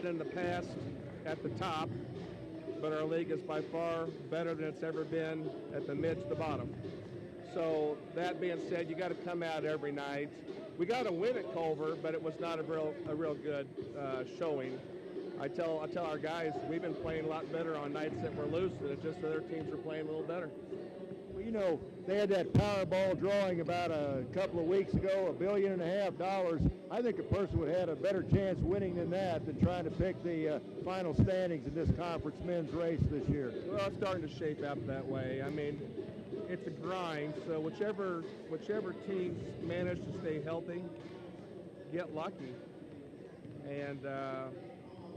been in the past at the top, but our league is by far better than it's ever been at the mid to the bottom. So that being said, you got to come out every night. We got to win at Culver, but it was not a real good showing. I tell our guys we've been playing a lot better on nights that we're losing. It's just other teams are playing a little better. Well, you know, they had that Powerball drawing about a couple of weeks ago, $1.5 billion. I think a person would have had a better chance winning than that than trying to pick the final standings in this conference men's race this year. Well, it's starting to shape up that way. I mean, it's a grind, so whichever teams manage to stay healthy, get lucky. And,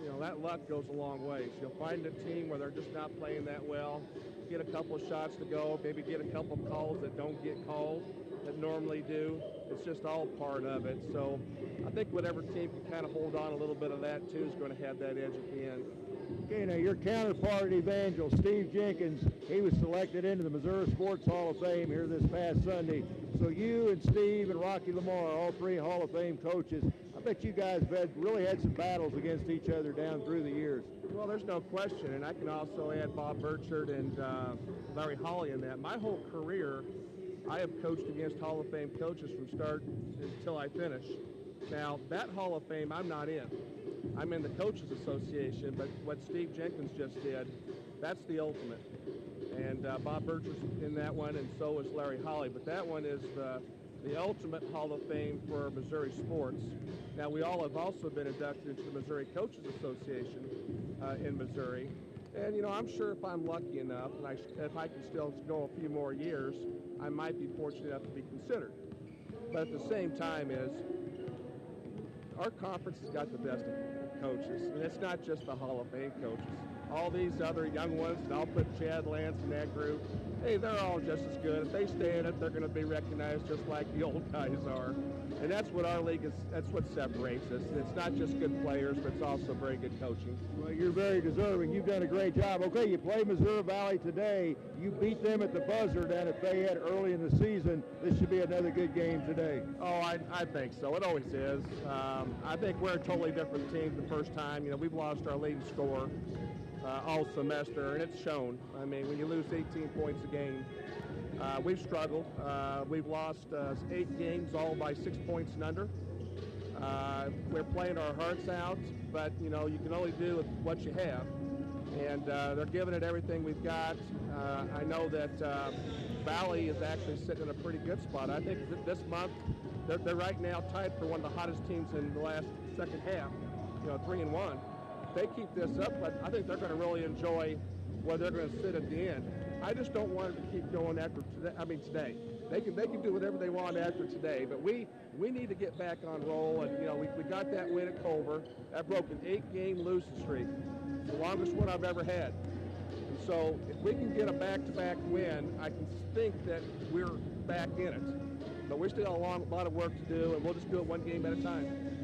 you know, that luck goes a long way. So you'll find a team where they're just not playing that well, get a couple of shots to go, maybe get a couple of calls that don't get called that normally do. It's just all part of it. So I think whatever team can kind of hold on a little bit of that, too, is going to have that edge at the end. Okay, now your counterpart at Evangel, Steve Jenkins, he was selected into the Missouri Sports Hall of Fame here this past Sunday. So you and Steve and Rocky Lamar, all three Hall of Fame coaches, I bet you guys have really had some battles against each other down through the years. Well, there's no question, and I can also add Bob Burchard and Larry Holly in that. My whole career, I have coached against Hall of Fame coaches from start until I finish. Now, that Hall of Fame I'm not in. I'm in the Coaches Association, but what Steve Jenkins just did, that's the ultimate. And Bob Burchard's in that one, and so is Larry Holly. But that one is the ultimate Hall of Fame for Missouri sports. Now, we all have also been inducted into the Missouri Coaches Association in Missouri. And, you know, I'm sure if I'm lucky enough, and if I can still go a few more years, I might be fortunate enough to be considered. But at the same time our conference has got the best of coaches. And it's not just the Hall of Fame coaches. All these other young ones, and I'll put Chad Lance in that group, hey, they're all just as good. If they stay in it, they're going to be recognized just like the old guys are. And that's what our league is, that's what separates us. It's not just good players, but it's also very good coaching. Well, you're very deserving. You've done a great job. Okay, you play Missouri Valley today. You beat them at the buzzer down at Fayette early in the season. This should be another good game today. Oh, I think so. It always is. I think we're a totally different team the first time. You know, we've lost our leading scorer all semester, and it's shown. I mean, when you lose 18 points a game, we've struggled. We've lost 8 games, all by 6 points and under. We're playing our hearts out, but, you know, you can only do with what you have. And they're giving it everything we've got. I know that Valley is actually sitting in a pretty good spot. I think this month they're right now tied for one of the hottest teams in the last second half, you know, 3-1. If they keep this up, but I think they're going to really enjoy where they're going to sit at the end. I just don't want them to keep going after today. They can do whatever they want after today, but we need to get back on roll. And, you know, we got that win at Culver. That broke an 8-game losing streak, the longest one I've ever had. And so if we can get a back-to-back win, I can think that we're back in it. But we still have a lot of work to do, and we'll just do it one game at a time.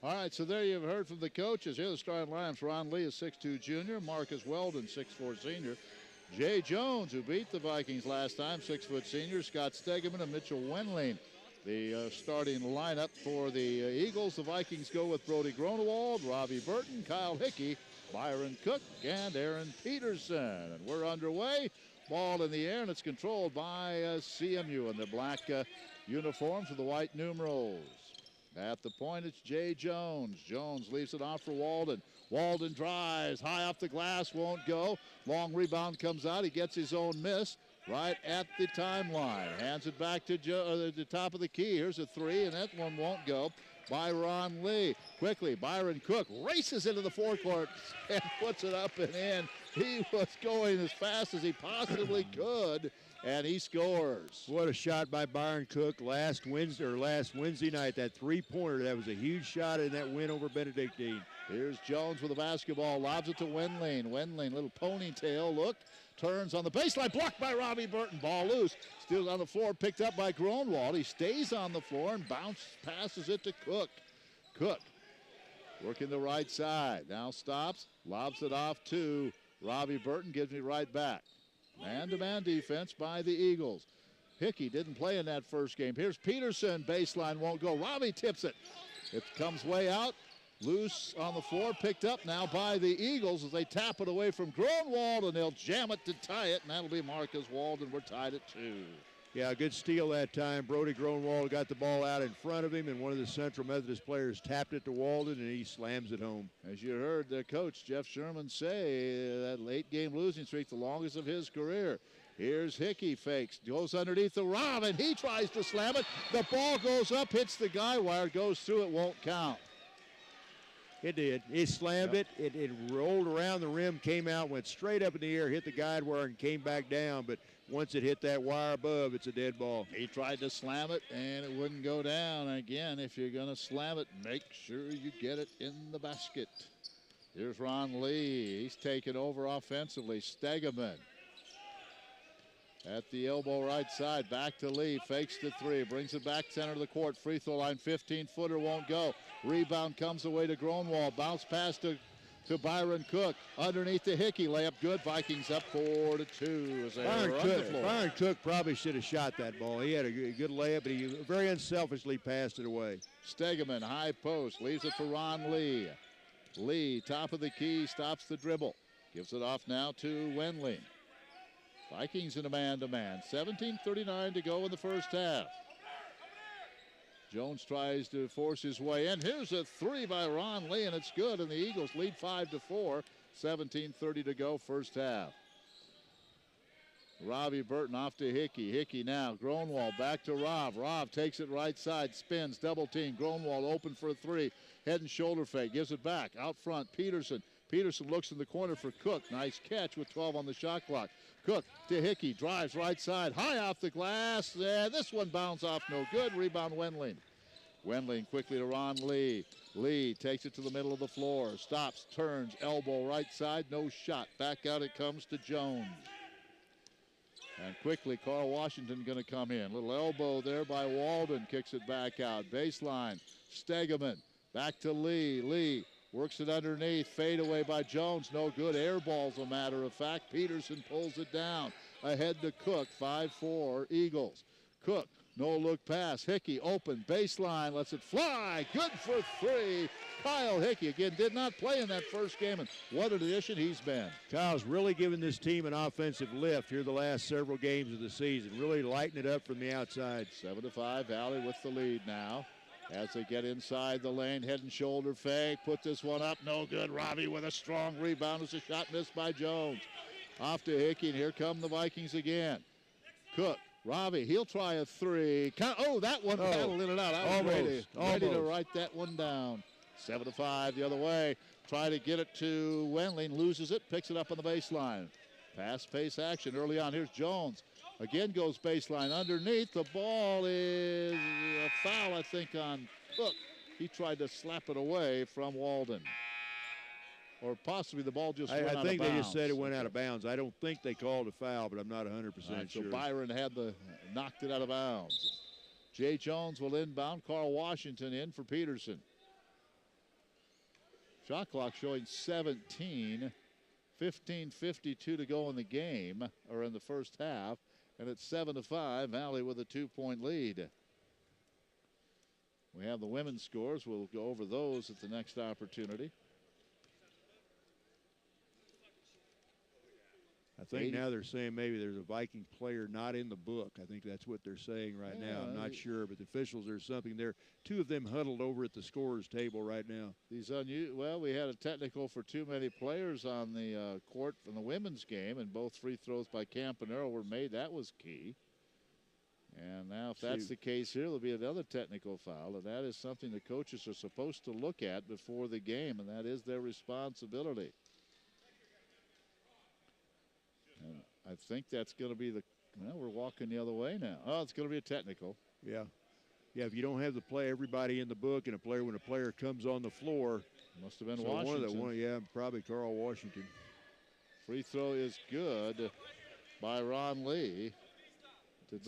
All right, so there you've heard from the coaches. Here are the starting lineups. Ron Lee is 6'2 junior. Marcus Weldon, 6'4 senior. Jay Jones, who beat the Vikings last time, 6' senior. Scott Stegeman and Mitchell Wenling. The starting lineup for the Eagles. The Vikings go with Brody Gronewald, Robbie Burton, Kyle Hickey, Byron Cook, and Aaron Peterson. And we're underway. Ball in the air, and it's controlled by CMU in their black uniforms with the white numerals. At the point, it's Jay Jones. Jones leaves it off for Walden. Walden drives high off the glass, won't go. Long rebound comes out. He gets his own miss right at the timeline. Hands it back to the top of the key. Here's a 3, and that one won't go. By Ron Lee. Quickly, Byron Cook races into the forecourt and puts it up and in. He was going as fast as he possibly could, and he scores. What a shot by Byron Cook last Wednesday night. That three-pointer, that was a huge shot in that win over Benedictine. Here's Jones with the basketball, lobs it to Wenling. Wenling, little ponytail look, turns on the baseline, blocked by Robbie Burton. Ball loose, still on the floor, picked up by Gronewald. He stays on the floor and passes it to Cook. Cook working the right side, now stops, lobs it off to Robbie Burton, gives me right back. Man-to-man defense by the Eagles. Hickey didn't play in that first game. Here's Peterson, baseline won't go. Robbie tips it. It comes way out. Loose on the floor, picked up now by the Eagles as they tap it away from Gronwald, and they'll jam it to tie it, and that'll be Marcus Walden. We're tied at 2. Yeah, good steal that time. Brody Gronwald got the ball out in front of him, and one of the Central Methodist players tapped it to Walden, and he slams it home. As you heard their coach, Jeff Sherman, say, that late-game losing streak, the longest of his career. Here's Hickey, fakes, goes underneath the Rob, and he tries to slam it. The ball goes up, hits the guy wire, goes through, it won't count. It did. He slammed it. It rolled around the rim, came out, went straight up in the air, hit the guide wire, and came back down. But once it hit that wire above, it's a dead ball. He tried to slam it, and it wouldn't go down. Again, if you're going to slam it, make sure you get it in the basket. Here's Ron Lee. He's taken over offensively. Stegeman at the elbow right side. Back to Lee. Fakes the 3. Brings it back center of the court. Free throw line. 15-footer won't go. Rebound comes away to Gronwald. Bounce pass to Byron Cook. Underneath the Hickey. Layup good. Vikings up 4-2 as they run the floor. Byron Cook probably should have shot that ball. He had a good layup, but he very unselfishly passed it away. Stegeman, high post. Leaves it for Ron Lee. Lee, top of the key, stops the dribble. Gives it off now to Wendling. Vikings in a man-to-man. 17:39 to go in the first half. Jones tries to force his way in. Here's a 3 by Ron Lee, and it's good, and the Eagles lead 5-4. 17:30 to go, first half. Robbie Burton off to Hickey. Hickey now. Gronwald back to Rob. Rob takes it right side, spins, double team. Gronwald open for a 3. Head and shoulder fake. Gives it back. Out front, Peterson. Peterson looks in the corner for Cook. Nice catch with 12 on the shot clock. Cook to Hickey. Drives right side. High off the glass. This one bounced off. No good. Rebound Wendling. Wendling quickly to Ron Lee. Lee takes it to the middle of the floor. Stops, turns, elbow right side. No shot. Back out it comes to Jones. And quickly, Carl Washington going to come in. Little elbow there by Walden. Kicks it back out. Baseline. Stegeman. Back to Lee. Lee works it underneath. Fade away by Jones. No good. Air ball's a matter of fact. Peterson pulls it down. Ahead to Cook. 5-4 Eagles. Cook. No look pass. Hickey open. Baseline. Lets it fly. Good for 3. Kyle Hickey again did not play in that first game, and what an addition he's been. Kyle's really given this team an offensive lift here the last several games of the season. Really lighting it up from the outside. 7-5 Valley with the lead now. As they get inside the lane, head and shoulder fake. Put this one up. No good. Robbie with a strong rebound. It's a shot missed by Jones. Off to Hickey, and here come the Vikings again. Cook. Robbie, he'll try a 3. Oh, that one paddled in and out. I was ready to write that one down. 7-5 the other way. Try to get it to Wendling. Loses it. Picks it up on the baseline. Fast-paced action early on. Here's Jones. Again goes baseline underneath. The ball is a foul, I think, on Cook. He tried to slap it away from Walden. Or possibly the ball just went out of bounds. I think they just said it went out of bounds. I don't think they called a foul, but I'm not 100% sure. So Byron had knocked it out of bounds. Jay Jones will inbound. Carl Washington in for Peterson. Shot clock showing 17. 15:52 to go in the game, or in the first half. And it's 7-5, Valley with a 2-point lead. We have the women's scores. We'll go over those at the next opportunity. I think now they're saying maybe there's a Viking player not in the book. I think that's what they're saying right now. I'm not sure, but the officials, there's something there. 2 of them huddled over at the scorer's table right now. We had a technical for too many players on the court from the women's game, and both free throws by Campanero were made. That was key. And now if that's the case here, there'll be another technical foul, and that is something the coaches are supposed to look at before the game, and that is their responsibility. And I think that's going to be we're walking the other way now. Oh, it's going to be a technical. Yeah. Yeah, if you don't have everybody in the book, and when a player comes on the floor. Must have been Washington. Probably Carl Washington. Free throw is good by Ron Lee.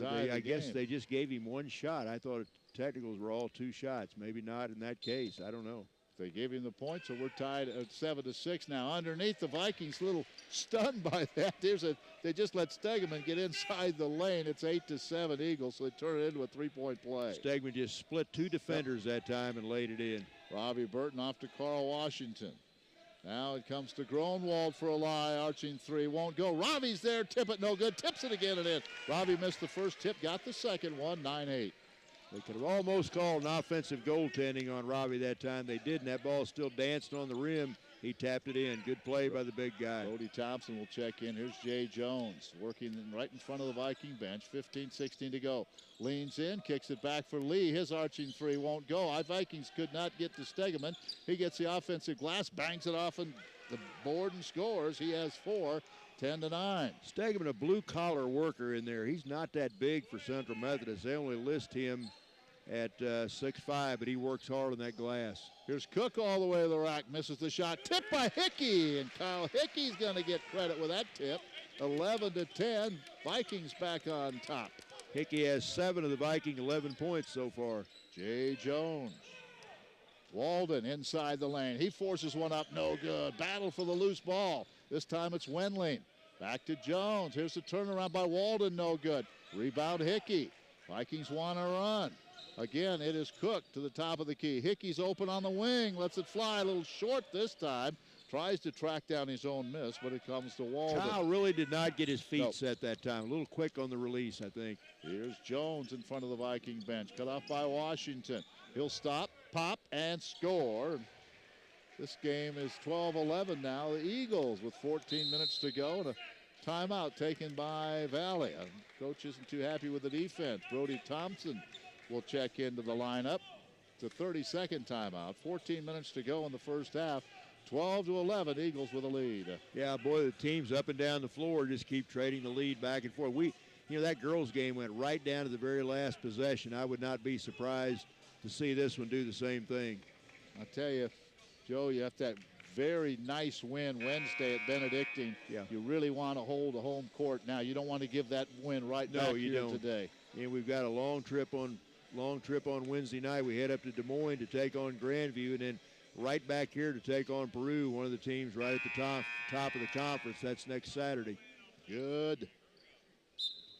I guess they just gave him 1 shot. I thought technicals were all 2 shots. Maybe not in that case. I don't know. They gave him the point, so we're tied at 7-6 now. Underneath, the Vikings a little stunned by that. They just let Stegeman get inside the lane. It's 8-7 Eagles, so they turn it into a 3-point play. Stegeman just split 2 defenders that time and laid it in. Robbie Burton off to Carl Washington. Now it comes to Gronwald for a lie. Arching three won't go. Robbie's there. Tip it. No good. Tips it again and in. Robbie missed the first tip. Got the second one. 9-8. They could have almost called an offensive goaltending on Robbie that time. They didn't. That ball still danced on the rim. He tapped it in. Good play by the big guy. Brody Thompson will check in. Here's Jay Jones working right in front of the Viking bench. 15-16 to go. Leans in, kicks it back for Lee. His arching three won't go. Our Vikings could not get to Stegeman. He gets the offensive glass, bangs it off and the board and scores. He has 4, 10-9. Stegeman, a blue-collar worker in there. He's not that big for Central Methodist. They only list him at 6'5", but he works hard on that glass. Here's Cook all the way to the rack, misses the shot. Tipped by Hickey, and Kyle Hickey's going to get credit with that tip. 11-10, Vikings back on top. Hickey has 7 of the Viking 11 points so far. Jay Jones. Walden inside the lane. He forces one up, no good. Battle for the loose ball. This time it's Wendling. Back to Jones. Here's the turnaround by Walden, no good. Rebound Hickey. Vikings want to run. Again, it is Cook to the top of the key. Hickey's open on the wing, lets it fly a little short this time. Tries to track down his own miss, but it comes to Walden. Kyle really did not get his feet set that time. A little quick on the release, I think. Here's Jones in front of the Viking bench. Cut off by Washington. He'll stop, pop, and score. This game is 12-11 now. The Eagles with 14 minutes to go and a timeout taken by Valley. Coach isn't too happy with the defense. Brody Thompson will check into the lineup. It's a 30-second timeout. 14 minutes to go in the first half. 12-11, Eagles with a lead. Yeah, boy, the teams up and down the floor just keep trading the lead back and forth. That girls' game went right down to the very last possession. I would not be surprised to see this one do the same thing. I tell you, Joe, you have that very nice win Wednesday at Benedictine. Yeah. You really want to hold the home court now. You don't want to give that win back here today. And we've got a long trip on Wednesday night. We head up to Des Moines to take on Grandview, and then right back here to take on Peru, one of the teams right at the top of the conference. That's next Saturday. Good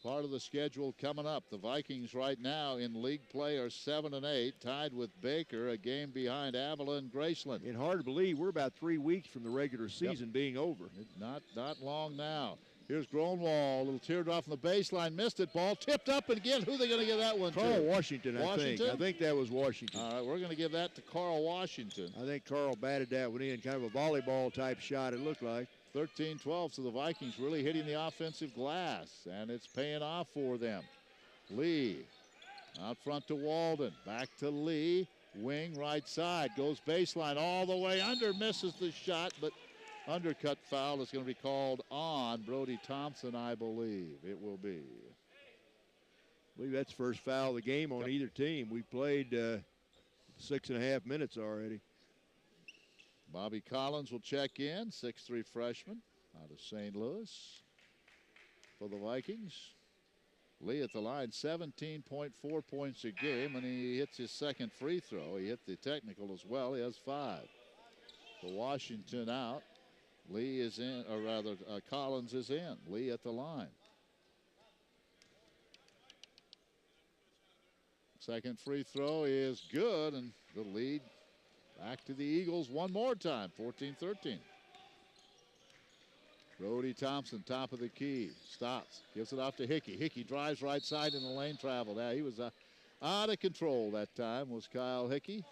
part of the schedule coming up. The Vikings right now in league play are 7-8, tied with Baker, a game behind Avila and Graceland. And hard to believe we're about 3 weeks from the regular season being over. Not long now. Here's Gronwald, a little teardrop from the baseline, missed it, ball tipped up, and again, who are they going to give that one to? Carl Washington, I think. I think that was Washington. All right, we're going to give that to Carl Washington. I think Carl batted that one in, kind of a volleyball type shot, it looked like. 13-12, so the Vikings really hitting the offensive glass, and it's paying off for them. Lee out front to Walden, back to Lee, wing right side, goes baseline all the way under, misses the shot, but undercut foul is going to be called on Brody Thompson, I believe. It will be. I believe that's first foul of the game on either team. We played 6.5 minutes already. Bobby Collins will check in, 6'3" freshman out of St. Louis for the Vikings. Lee at the line, 17.4 points a game, and he hits his second free throw. He hit the technical as well. He has 5. So Washington out. Lee is in, or rather, Collins is in. Lee at the line. Second free throw is good, and the lead back to the Eagles one more time, 14-13. Brody Thompson, top of the key, stops, gives it off to Hickey. Hickey drives right side in the lane travel. Now he was out of control that time, was Kyle Hickey.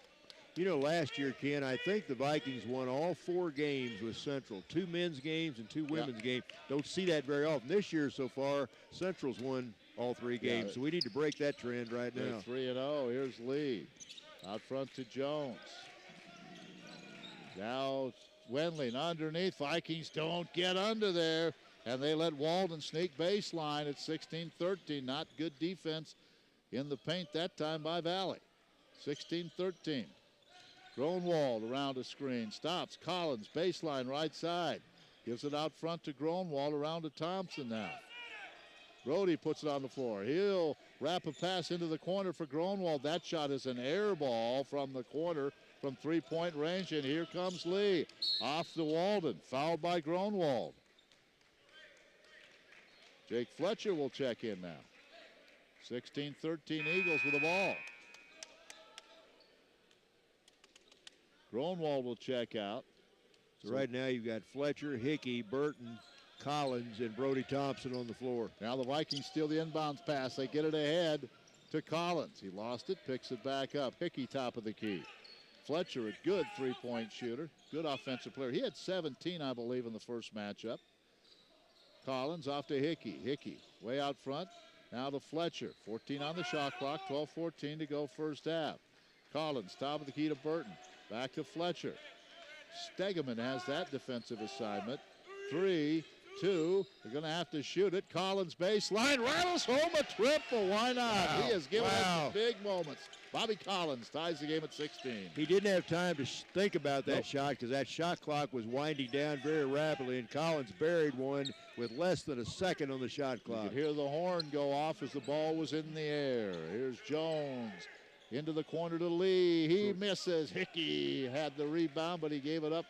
You know, last year, Ken, I think the Vikings won all 4 games with Central. 2 men's games and 2 women's games. Don't see that very often. This year so far, Central's won all 3 games. So we need to break that trend right now. 3-0. Here's Lee. Out front to Jones. Now Wendling underneath. Vikings don't get under there. And they let Walden sneak baseline at 16-13. Not good defense in the paint that time by Valley. 16-13. Gronwald around a screen. Stops. Collins, baseline right side. Gives it out front to Gronwald, around to Thompson now. Brody puts it on the floor. He'll wrap a pass into the corner for Gronwald. That shot is an air ball from the corner from 3-point range, and here comes Lee. Off to Walden, fouled by Gronwald. Jake Fletcher will check in now. 16-13 Eagles with the ball. Gronwald will check out. So right now you've got Fletcher, Hickey, Burton, Collins, and Brody Thompson on the floor. Now the Vikings steal the inbounds pass. They get it ahead to Collins. He lost it, picks it back up. Hickey top of the key. Fletcher, a good three-point shooter, good offensive player. He had 17, I believe, in the first matchup. Collins off to Hickey. Hickey way out front. Now to Fletcher. 14 on the shot clock, 12-14 to go first half. Collins, top of the key to Burton. Back to Fletcher. Stegeman has that defensive assignment. 3, 2, they're going to have to shoot it. Collins baseline, rattles home a triple. Why not? Wow. He has given us some big moments. Bobby Collins ties the game at 16. He didn't have time to think about that shot because that shot clock was winding down very rapidly, and Collins buried one with less than a second on the shot clock. You could hear the horn go off as the ball was in the air. Here's Jones into the corner to Lee. He misses. Hickey had the rebound, but he gave it up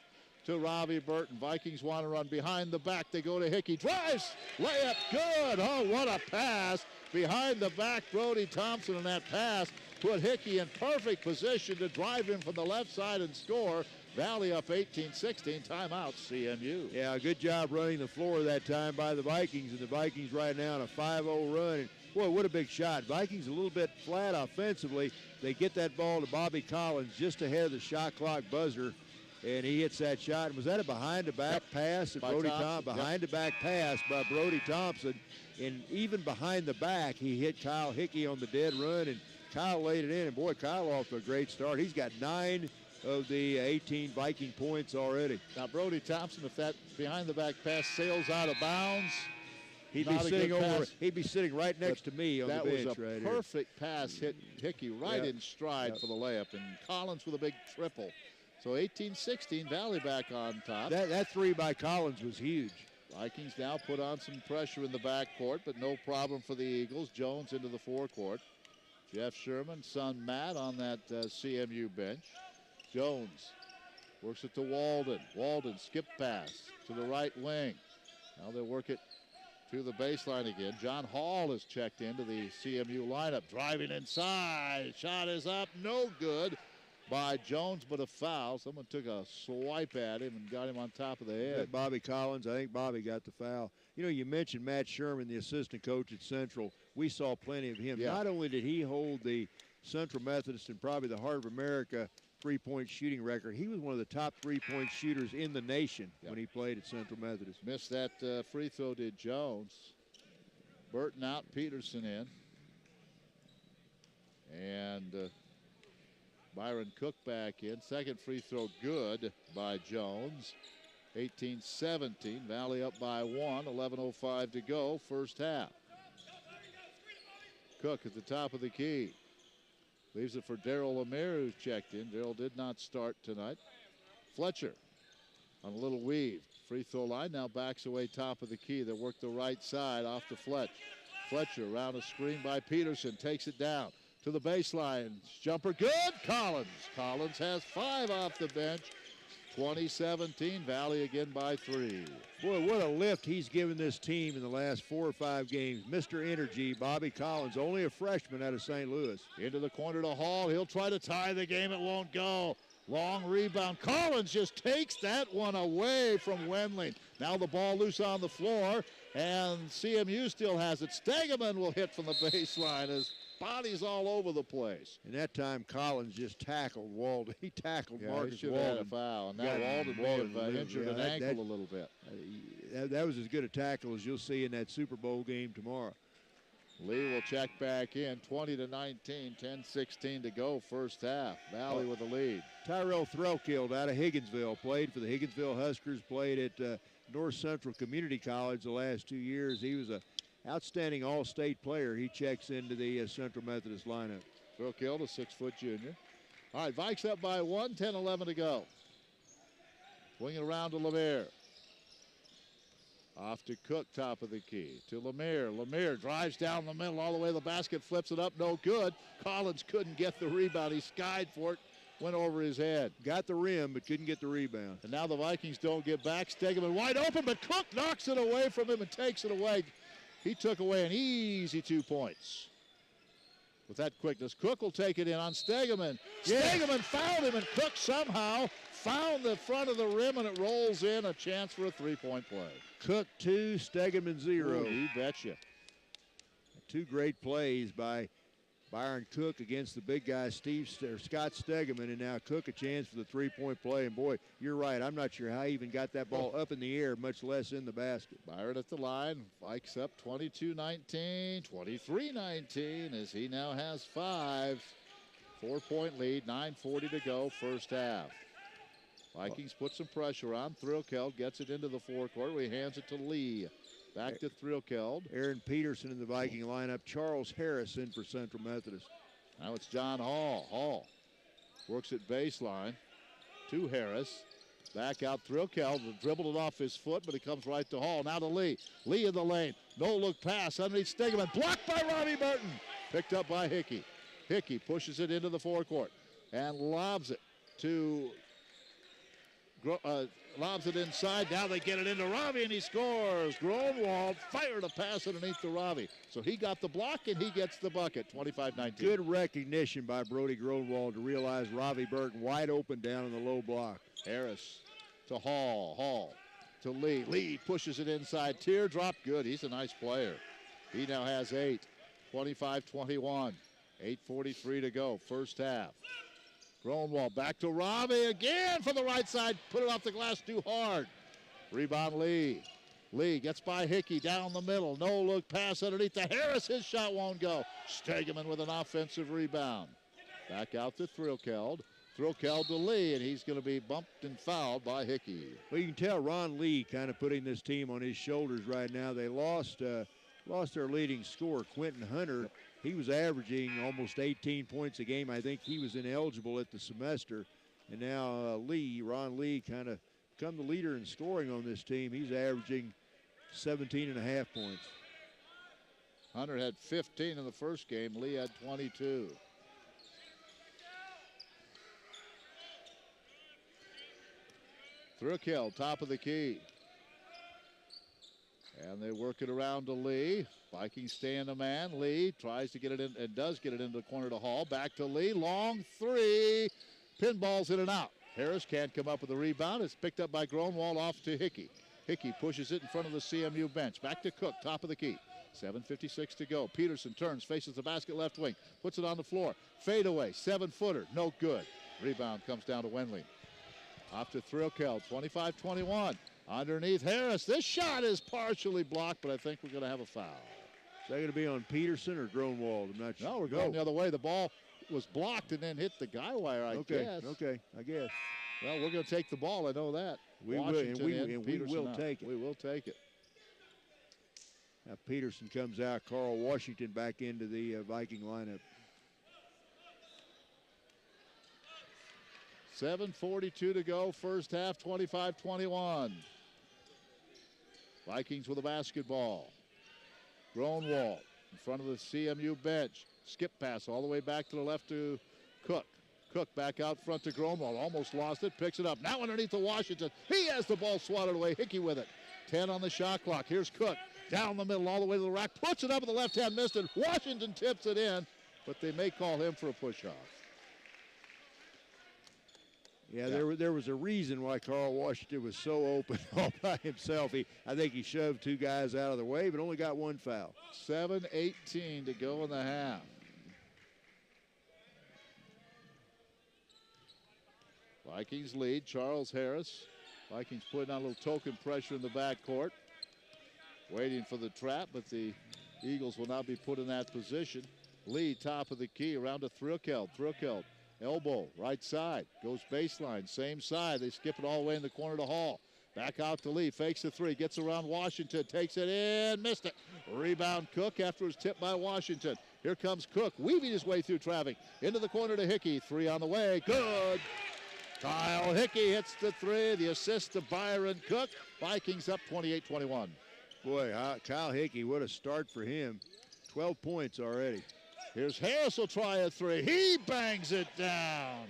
to Robbie Burton. Vikings want to run behind the back. They go to Hickey. Drives. Layup. Good. Oh, what a pass. Behind the back, Brody Thompson, and that pass put Hickey in perfect position to drive him from the left side and score. Valley up 18-16. Timeout, CMU. Yeah, good job running the floor that time by the Vikings, and the Vikings right now on a 5-0 run. And boy, what a big shot. Vikings a little bit flat offensively. They get that ball to Bobby Collins just ahead of the shot clock buzzer, and he hits that shot. And was that a behind-the-back pass? Behind-the-back pass by Brody Thompson. And even behind the back, he hit Kyle Hickey on the dead run, and Kyle laid it in. And, boy, Kyle off to a great start. He's got 9 of the 18 Viking points already. Now, Brody Thompson, if that behind-the-back pass sails out of bounds, he'd be sitting right next to me on the bench right here. That was a perfect pass, hit Hickey right in stride for the layup, and Collins with a big triple. So 18-16, Valley back on top. That three by Collins was huge. Vikings now put on some pressure in the backcourt, but no problem for the Eagles. Jones into the forecourt. Jeff Sherman, son Matt on that CMU bench. Jones works it to Walden. Walden skip pass to the right wing. Now they work it to the baseline again. John Hall is checked into the CMU lineup. Driving inside. Shot is up. No good by Jones, but a foul. Someone took a swipe at him and got him on top of the head. Bobby Collins, I think Bobby got the foul. You know, you mentioned Matt Sherman, the assistant coach at Central. We saw plenty of him. Yeah. Not only did he hold the Central Methodist and probably the Heart of America three-point shooting record, he was one of the top three-point shooters in the nation when he played at Central Methodist. Missed that free throw, did Jones. Burton out, Peterson in. And Byron Cook back in. Second free throw good by Jones. 18-17. Valley up by 1. 11:05 to go. First half. Cook at the top of the key. Leaves it for Darryl Lemire, who's checked in. Darryl did not start tonight. Fletcher on a little weave. Free throw line now backs away top of the key. They work the right side off to Fletch. Fletcher around a screen by Peterson. Takes it down to the baseline. Jumper good. Collins. Collins has 5 off the bench. 20-17. Valley again by 3. Boy, what a lift he's given this team in the last 4 or 5 games. Mr. Energy, Bobby Collins, only a freshman out of St. Louis. Into the corner to Hall. He'll try to tie the game. It won't go. Long rebound. Collins just takes that one away from Wendling. Now the ball loose on the floor, and CMU still has it. Stegeman will hit from the baseline as body's all over the place. And that time Collins just tackled Walden. He tackled Marcus should Walden. Have had a foul. And now Walden may have injured an ankle a little bit. That was as good a tackle as you'll see in that Super Bowl game tomorrow. Lee will check back in. 20-19, 10-16 to go first half. Valley with the lead. Tyrell Threlkeld out of Higginsville, played for the Higginsville Huskers, played at North Central Community College the last 2 years. He was a outstanding all-state player. He checks into the Central Methodist lineup. Threlkeld, a 6-foot junior. All right, Vikes up by 1, 10-11 to go. Swing it around to Lemire. Off to Cook, top of the key. To Lemire. Lemire drives down the middle all the way to the basket, flips it up, no good. Collins couldn't get the rebound. He skied for it, went over his head. Got the rim, but couldn't get the rebound. And now the Vikings don't get back. Stegeman wide open, but Cook knocks it away from him and takes it away. He took away an easy 2 points. with that quickness. Cook will take it in on Stegeman. Yeah. Stegeman fouled him, and Cook somehow found the front of the rim, and it rolls in. A chance for a three-point play. Cook 2, Stegeman 0. Ooh, you betcha. 2 great plays by Byron Cook against the big guy, Scott Stegeman, and now Cook a chance for the three-point play. And boy, you're right. I'm not sure how he even got that ball up in the air, much less in the basket. Byron at the line, Vikes up 22-19, 23-19 as he now has 5. 4-point lead, 9:40 to go, first half. Vikings put some pressure on. Thrillkeld gets it into the forecourt. He hands it to Lee. Back to Thrillkeld. Aaron Peterson in the Viking lineup. Charles Harris in for Central Methodist. Now it's John Hall. Hall works at baseline to Harris. Back out Thrillkeld. Dribbled it off his foot, but it comes right to Hall. Now to Lee. Lee in the lane. No look pass underneath Stegeman. Blocked by Robbie Burton. Picked up by Hickey. Hickey pushes it into the forecourt and lobs it to lobs it inside. Now they get it into Ravi, and he scores. Gronwald fired a pass underneath to Ravi. So he got the block, and he gets the bucket, 25-19. Good recognition by Brody Gronwald to realize Ravi Burton wide open down in the low block. Harris to Hall. Hall to Lee. Lee pushes it inside. Teardrop, good. He's a nice player. He now has 8, 25-21. 8:43 to go, first half. Gronwald back to Ravi again for the right side. Put it off the glass too hard. Rebound Lee. Lee gets by Hickey down the middle. No look pass underneath to Harris. His shot won't go. Stegeman with an offensive rebound. Back out to Thrillkeld. Thrillkeld to Lee, and he's going to be bumped and fouled by Hickey. Well, you can tell Ron Lee kind of putting this team on his shoulders right now. They lost their leading scorer, Quentin Hunter. He was averaging almost 18 points a game. I think he was ineligible at the semester. And now Ron Lee kind of become the leader in scoring on this team. He's averaging 17.5 points. Hunter had 15 in the first game. Lee had 22. Thrillkeld, top of the key. And they work it around to Lee. Vikings stay in the man. Lee tries to get it in and does get it into the corner to Hall. Back to Lee. Long three. Pinballs in and out. Harris can't come up with a rebound. It's picked up by Gronwald off to Hickey. Hickey pushes it in front of the CMU bench. Back to Cook, top of the key. 7:56 to go. Peterson turns, faces the basket left wing. Puts it on the floor. Fadeaway, 7-footer. No good. Rebound comes down to Wendling. Off to Thrillkeld, 25-21. Underneath Harris. This shot is partially blocked, but I think we're going to have a foul. Is that going to be on Peterson or Gronwald? I'm not sure. No, we're going the other way. The ball was blocked and then hit the guy wire, I guess. Okay, I guess. Well, we're going to take the ball. I know that. We will, and we will take it. We will take it. Now Peterson comes out. Carl Washington back into the Viking lineup. 7:42 to go, first half, 25-21. Vikings with a basketball. Gronwald in front of the CMU bench. Skip pass all the way back to the left to Cook. Cook back out front to Gronwald. Almost lost it, picks it up. Now underneath to Washington. He has the ball swatted away. Hickey with it. 10 on the shot clock. Here's Cook. Down the middle all the way to the rack. Puts it up with the left hand, missed it. Washington tips it in, but they may call him for a push-off. Yeah, there was a reason why Carl Washington was so open all by himself. I think he shoved 2 guys out of the way, but only got 1 foul. 7:18 to go in the half. Vikings lead. Charles Harris. Vikings putting on a little token pressure in the backcourt. Waiting for the trap, but the Eagles will now be put in that position. Lee, top of the key, around to Thrillkeld. Thrillkeld. Elbow, right side, goes baseline, same side. They skip it all the way in the corner to Hall. Back out to Lee, fakes the 3, gets around Washington, takes it in, missed it. Rebound Cook after it was tipped by Washington. Here comes Cook, weaving his way through traffic. Into the corner to Hickey, 3 on the way, good. Kyle Hickey hits the 3, the assist to Byron Cook. Vikings up 28-21. Boy, Kyle Hickey, what a start for him. 12 points already. Here's Harris will try a 3. He bangs it down.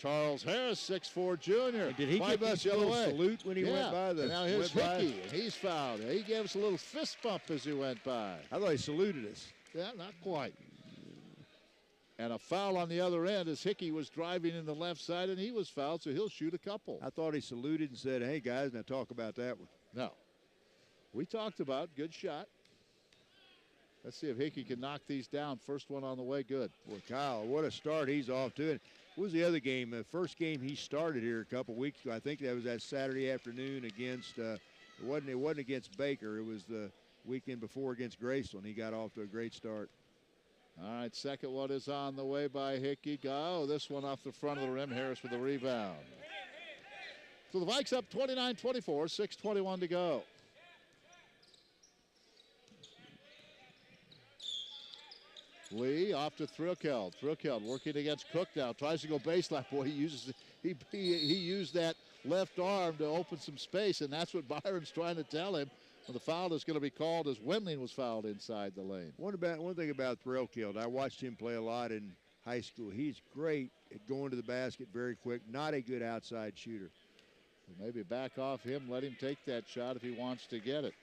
Charles Harris, 6'4" junior. Did he give us a little salute when he went by? And now here's Hickey, and he's fouled. He gave us a little fist bump as he went by. I thought he saluted us. Yeah, not quite. And a foul on the other end as Hickey was driving in the left side, and he was fouled, so he'll shoot a couple. I thought he saluted and said, hey, guys, now talk about that one. No. We talked about good shot. Let's see if Hickey can knock these down. First one on the way, good. Well, Kyle, what a start he's off to. What was the other game? The first game he started here a couple weeks ago. I think that was that Saturday afternoon against, it wasn't against Baker. It was the weekend before against Graceland. He got off to a great start. All right, second one is on the way by Hickey. Go. This one off the front of the rim. Harris with the rebound. So the Vikes up 29-24, 6:21 to go. Lee off to Threlkeld. Threlkeld working against Cook now. Tries to go baseline. Boy, he used that left arm to open some space, and that's what Byron's trying to tell him. Well, the foul is going to be called as Wendling was fouled inside the lane. One thing about Threlkeld, I watched him play a lot in high school. He's great at going to the basket very quick. Not a good outside shooter. Maybe back off him, let him take that shot if he wants to get it.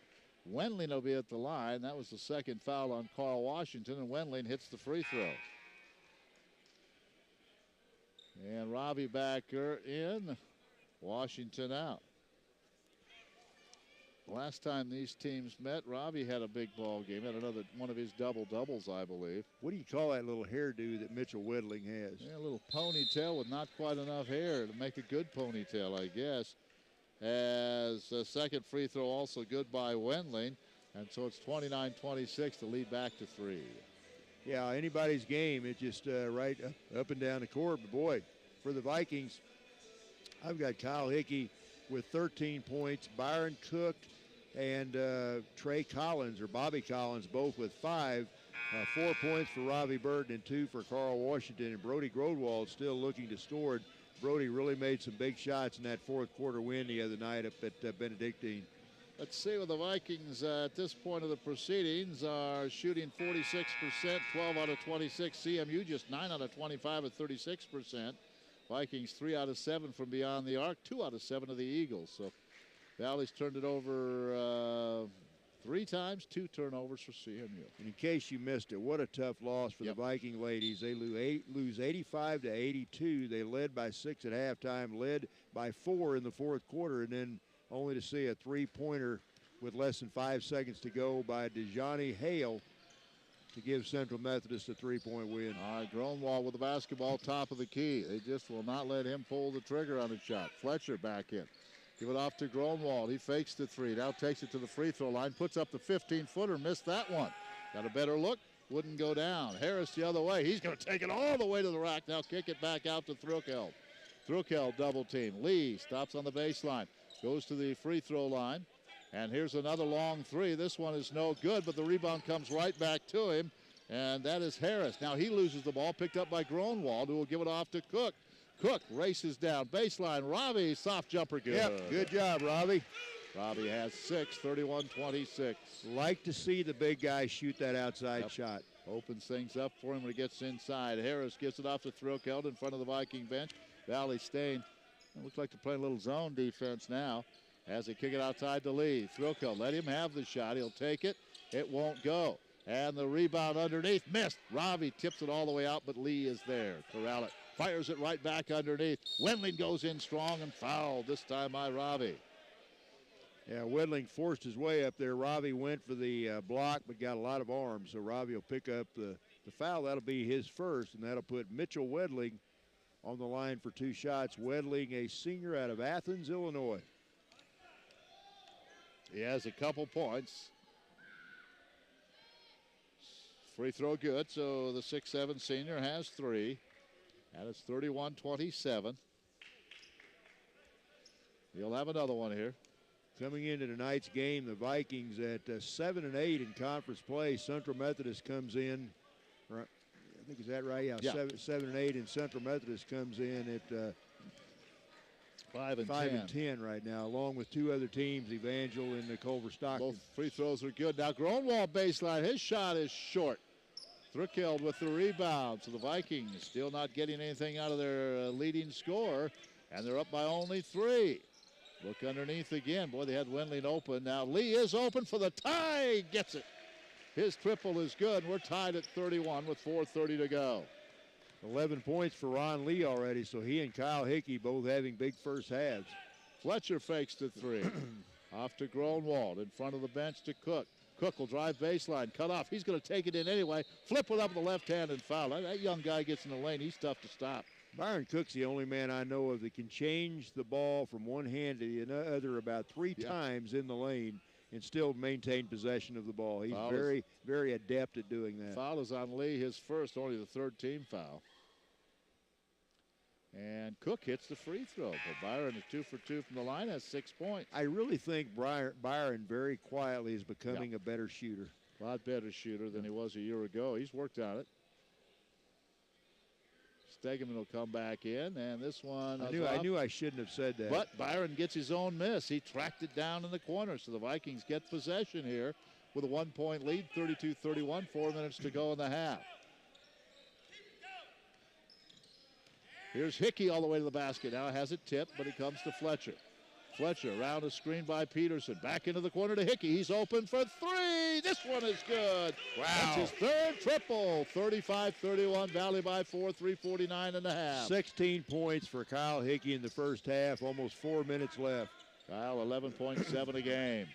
Wendling will be at the line. That was the second foul on Carl Washington, and Wendling hits the free throw. And Robbie Backer in, Washington out. Last time these teams met, Robbie had a big ball game. Had another one of his double-doubles, I believe. What do you call that little hairdo that Mitchell Wedling has? Yeah, a little ponytail with not quite enough hair to make a good ponytail, I guess. As a second free throw also good by Wendling. And so it's 29-26 to lead back to 3. Yeah, anybody's game. It's just right up and down the court. But, boy, for the Vikings, I've got Kyle Hickey with 13 points. Byron Cook and Trey Collins, or Bobby Collins, both with 5. 4 points for Robbie Burton and 2 for Carl Washington. And Brody Grodwald still looking to score. Brody really made some big shots in that fourth quarter win the other night up at Benedictine. Let's see what the Vikings at this point of the proceedings are shooting 46%, 12 out of 26. CMU just 9 out of 25 at 36%. Vikings 3 out of 7 from beyond the arc, 2 out of 7 of the Eagles. So Valley's turned it over 3 times, 2 turnovers for CMU. And in case you missed it, what a tough loss for the Viking ladies. They lose 85-82. They led by 6 at halftime, led by 4 in the fourth quarter, and then only to see a 3-pointer with less than 5 seconds to go by Dejani Hale to give Central Methodist a 3-point win. All right, Gronwald with the basketball, top of the key. They just will not let him pull the trigger on a shot. Fletcher back in. Give it off to Gronwald. He fakes the 3. Now takes it to the free throw line. Puts up the 15-footer. Missed that one. Got a better look. Wouldn't go down. Harris the other way. He's going to take it all the way to the rack. Now kick it back out to Threlkeld. Threlkeld double team. Lee stops on the baseline. Goes to the free throw line. And here's another long 3. This one is no good, but the rebound comes right back to him. And that is Harris. Now he loses the ball. Picked up by Gronwald, who will give it off to Cook. Cook races down baseline. Robbie, soft jumper, good. Yep, good job, Robbie. Robbie has 6, 31-26. Like to see the big guy shoot that outside shot. Opens things up for him when he gets inside. Harris gives it off to Threlkeld in front of the Viking bench. Valley staying. It looks like they're playing a little zone defense now as they kick it outside to Lee. Threlkeld, let him have the shot. He'll take it. It won't go. And the rebound underneath, missed. Robbie tips it all the way out, but Lee is there. Corral it. Fires it right back underneath. Wendling goes in strong and fouled, this time by Robbie. Yeah, Wendling forced his way up there. Robbie went for the block, but got a lot of arms. So Robbie will pick up the foul. That'll be his first, and that'll put Mitchell Wendling on the line for 2 shots. Wendling, a senior out of Athens, Illinois. He has a couple points. Free throw good, so the 6'7" senior has 3. And it's 31-27. He'll have another one here. Coming into tonight's game, the Vikings at 7-8 in conference play. Central Methodist comes in. Right, I think, is that right? Yeah, 7-8, and Central Methodist comes in at 5-10 right now, along with 2 other teams, Evangel and the Culver Stockton. Both free throws are good. Now Gronwald baseline. His shot is short. Threlkeld with the rebound. So the Vikings still not getting anything out of their leading scorer, and they're up by only 3. Look underneath again. Boy, they had Wendling open. Now Lee is open for the tie. Gets it. His triple is good. We're tied at 31 with 4:30 to go. 11 points for Ron Lee already, so he and Kyle Hickey both having big first halves. Fletcher fakes the three. Off to Gronwald, in front of the bench to Cook. Cook will drive baseline, cut off. He's going to take it in anyway. Flip it up with the left hand and foul. That young guy gets in the lane. He's tough to stop. Byron Cook's the only man I know of that can change the ball from one hand to the other about three times in the lane and still maintain possession of the ball. He's very, very adept at doing that. Foul is on Lee, his first, only the third team foul. And Cook hits the free throw. But Byron is 2 for 2 from the line, has 6 points. I really think Byron very quietly is becoming a better shooter. A lot better shooter than he was a year ago. He's worked on it. Stegeman will come back in, and this one. I knew I shouldn't have said that. But Byron gets his own miss. He tracked it down in the corner, so the Vikings get possession here with a 1-point lead, 32-31, 4 minutes to go in the half. Here's Hickey all the way to the basket. Now has it tipped, but it comes to Fletcher. Fletcher around a screen by Peterson. Back into the corner to Hickey. He's open for three. This one is good. Wow. That's his third triple. 35-31, Valley by 4, 3:49 and a half. 16 points for Kyle Hickey in the first half, almost 4 minutes left. Kyle, 11.7 a game.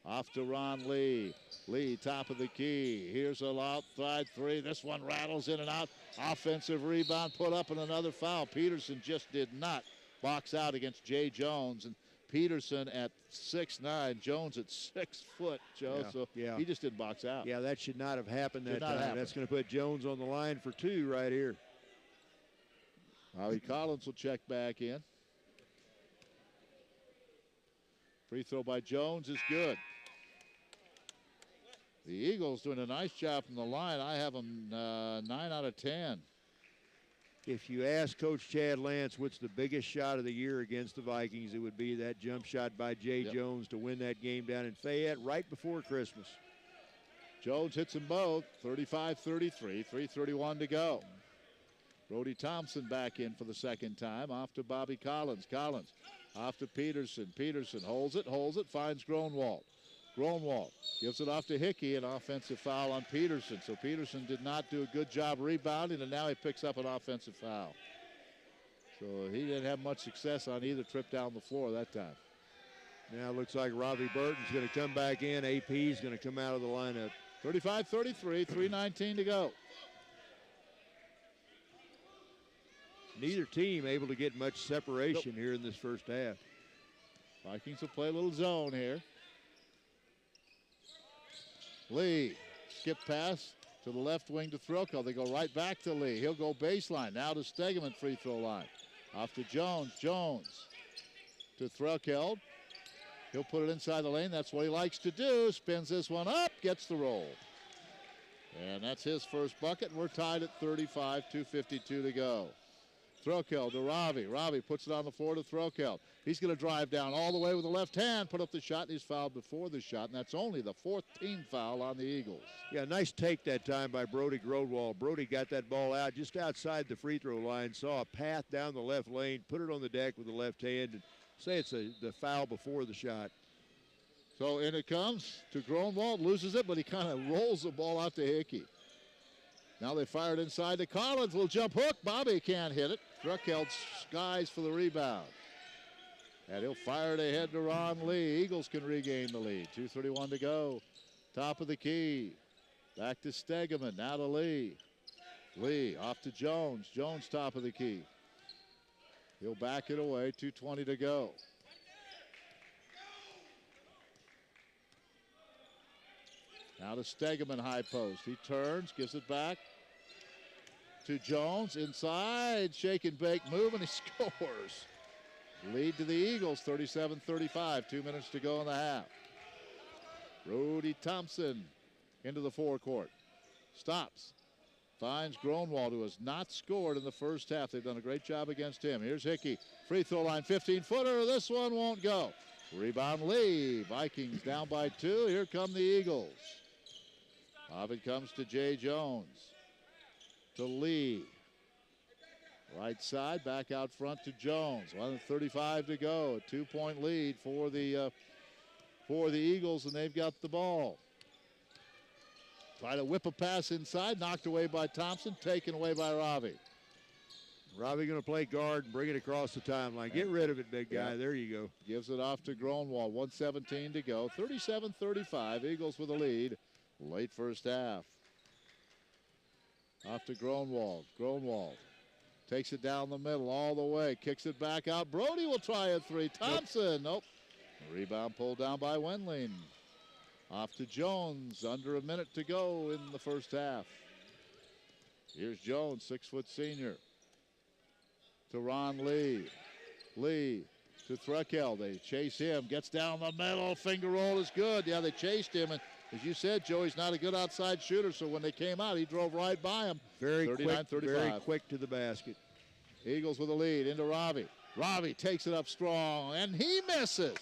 Off to Ron Lee. Lee, top of the key. Here's a outside three. This one rattles in and out. Offensive rebound put up and another foul. Peterson just did not box out against Jay Jones. And Peterson at 6'9", Jones at 6 foot, Joe. He just didn't box out. Yeah, that should not have happened that time. That's going to put Jones on the line for 2 right here. Howie Collins will check back in. Free throw by Jones is good. The Eagles doing a nice job from the line. I have them 9 out of 10. If you ask Coach Chad Lance what's the biggest shot of the year against the Vikings, it would be that jump shot by Jay Jones to win that game down in Fayette right before Christmas. Jones hits them both, 35-33, 3:31 to go. Brody Thompson back in for the second time, off to Bobby Collins. Collins off to Peterson. Peterson holds it, finds Gronwald. Gronwald gives it off to Hickey, an offensive foul on Peterson. So Peterson did not do a good job rebounding, and now he picks up an offensive foul. So he didn't have much success on either trip down the floor that time. Now it looks like Robbie Burton's going to come back in. AP's going to come out of the lineup. 35-33, 3:19 to go. Neither team able to get much separation here in this first half. Vikings will play a little zone here. Lee, skip pass to the left wing to Threlkeld. They go right back to Lee. He'll go baseline. Now to Stegeman, free throw line. Off to Jones. Jones to Threlkeld. He'll put it inside the lane. That's what he likes to do. Spins this one up, gets the roll. And that's his first bucket. We're tied at 35, 2:52 to go. Threlkeld to Ravi. Ravi puts it on the floor to Threlkeld. He's going to drive down all the way with the left hand, put up the shot, and he's fouled before the shot, and that's only the 4th team foul on the Eagles. Yeah, nice take that time by Brody Grodwald. Brody got that ball out just outside the free throw line, saw a path down the left lane, put it on the deck with the left hand, and say it's the foul before the shot. So in it comes to Gronwald, loses it, but he kind of rolls the ball out to Hickey. Now they fire it inside to Collins. Little jump hook. Bobby can't hit it. Threlkeld skies for the rebound. And he'll fire it ahead to Ron Lee. Eagles can regain the lead. 2:31 to go. Top of the key. Back to Stegeman. Now to Lee. Lee off to Jones. Jones top of the key. He'll back it away. 2:20 to go. Now to Stegeman, high post. He turns, gives it back to Jones. Inside, shake and bake move, and he scores. Lead to the Eagles, 37-35. 2 minutes to go in the half. Brody Thompson into the forecourt. Stops. Finds Gronwald, who has not scored in the first half. They've done a great job against him. Here's Hickey. Free throw line, 15-footer. This one won't go. Rebound Lee. Vikings down by 2. Here come the Eagles. Off it comes to Jay Jones. To Lee. Right side, back out front to Jones. 1:35 to go. A 2-point lead for the Eagles, and they've got the ball. Try to whip a pass inside, knocked away by Thompson, taken away by Ravi. Robbie going to play guard and bring it across the timeline. Get rid of it, big guy. There you go. Gives it off to Gronwald. 1:17 to go. 37-35. Eagles with a lead. Late first half. Off to Gronwald. Gronwald takes it down the middle all the way. Kicks it back out. Brody will try a three. Thompson. Nope. Rebound pulled down by Wendling. Off to Jones. Under a minute to go in the first half. Here's Jones, 6-foot senior. To Ron Lee. Lee to Threkel. They chase him. Gets down the middle. Finger roll is good. Yeah, they chased him. And as you said, Joe, he's not a good outside shooter. So when they came out, he drove right by him. Very quick to the basket. Eagles with a lead into Ravi. Ravi takes it up strong, and he misses.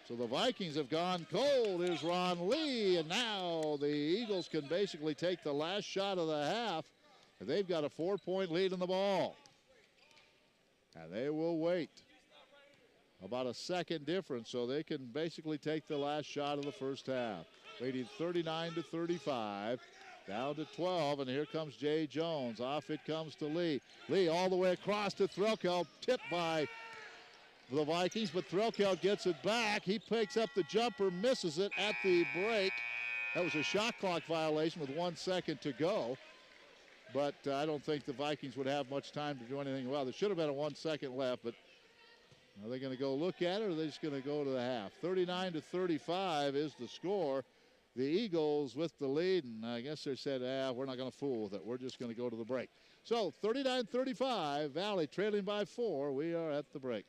So the Vikings have gone cold. Here's Ron Lee, and now the Eagles can basically take the last shot of the half. And they've got a 4-point lead in the ball. And they will wait about a second difference, so they can basically take the last shot of the first half. Leading 39-35, down to 12, and here comes Jay Jones. Off it comes to Lee. Lee all the way across to Threlkel, tipped by the Vikings, but Threlkel gets it back. He picks up the jumper, misses it at the break. That was a shot clock violation with 1 second to go. But I don't think the Vikings would have much time to do anything well. There should have been a 1 second left, but are they going to go look at it, or are they just going to go to the half? 39-35 is the score. The Eagles with the lead, and I guess they said, we're not going to fool with it. We're just going to go to the break. So 39-35, Valley trailing by 4. We are at the break.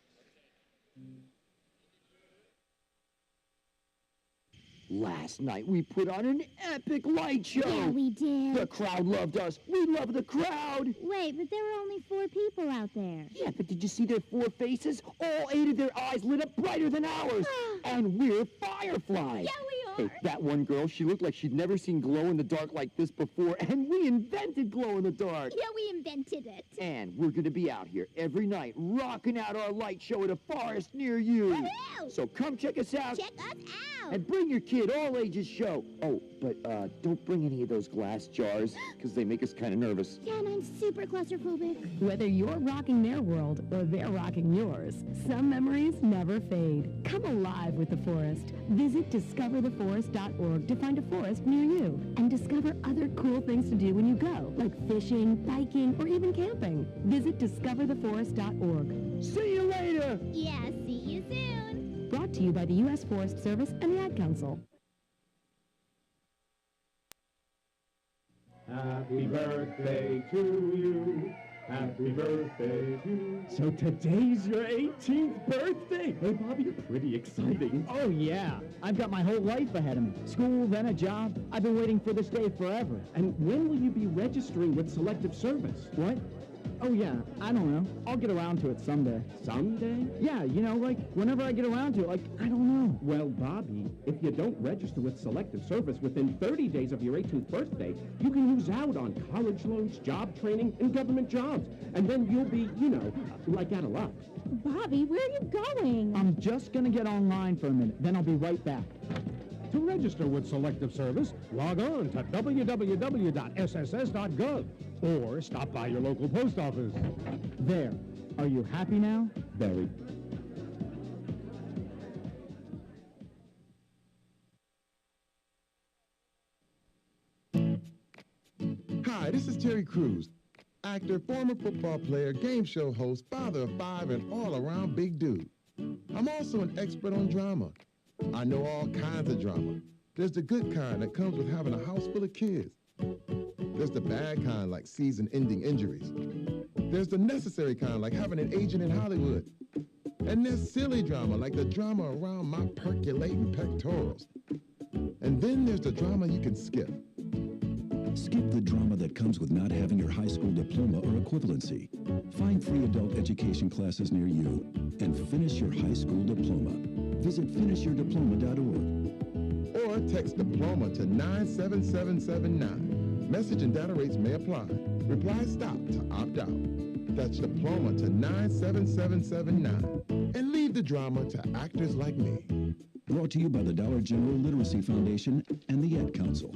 Last night we put on an epic light show. Yeah, we did. The crowd loved us. We love the crowd. Wait, but there were only 4 people out there. Yeah, but did you see their 4 faces? All 8 of their eyes lit up brighter than ours. And we're fireflies. Yeah, we are. Hey, that one girl, she looked like she'd never seen glow-in-the-dark like this before, and we invented glow-in-the-dark. Yeah, we invented it. And we're going to be out here every night rocking out our light show at a forest near you. Woohoo! So come check us out. Check us out. And bring your kid, all ages show. Oh, but don't bring any of those glass jars, because they make us kind of nervous. Yeah, and I'm super claustrophobic. Whether you're rocking their world or they're rocking yours, some memories never fade. Come alive with the forest. Visit discovertheforest.org to find a forest near you and discover other cool things to do when you go, like fishing, biking, or even camping. Visit discovertheforest.org. See you later! Yeah, see you soon. Brought to you by the U.S. Forest Service and the Ad Council. Happy birthday to you. Happy birthday to you. So today's your 18th birthday? Hey, Bobby, pretty exciting. Oh, yeah. I've got my whole life ahead of me. School, then a job. I've been waiting for this day forever. And when will you be registering with Selective Service? What? Oh, yeah. I don't know. I'll get around to it someday. Someday? Yeah, you know, like, whenever I get around to it, like, I don't know. Well, Bobby, if you don't register with Selective Service within 30 days of your 18th birthday, you can lose out on college loans, job training, and government jobs. And then you'll be, you know, like out of luck. Bobby, where are you going? I'm just going to get online for a minute, then I'll be right back. To register with Selective Service, log on to www.sss.gov or stop by your local post office. There. Are you happy now? Very. Hi, this is Terry Crews, actor, former football player, game show host, father of 5, and all-around big dude. I'm also an expert on drama. I know all kinds of drama. There's the good kind that comes with having a house full of kids. There's the bad kind like season-ending injuries. There's the necessary kind like having an agent in Hollywood. And there's silly drama like the drama around my percolating pectorals. And then there's the drama you can skip. Skip the drama that comes with not having your high school diploma or equivalency. Find free adult education classes near you and finish your high school diploma. Visit finishyourdiploma.org. Or text diploma to 97779. Message and data rates may apply. Reply stop to opt out. That's diploma to 97779. And leave the drama to actors like me. Brought to you by the Dollar General Literacy Foundation and the Ad Council.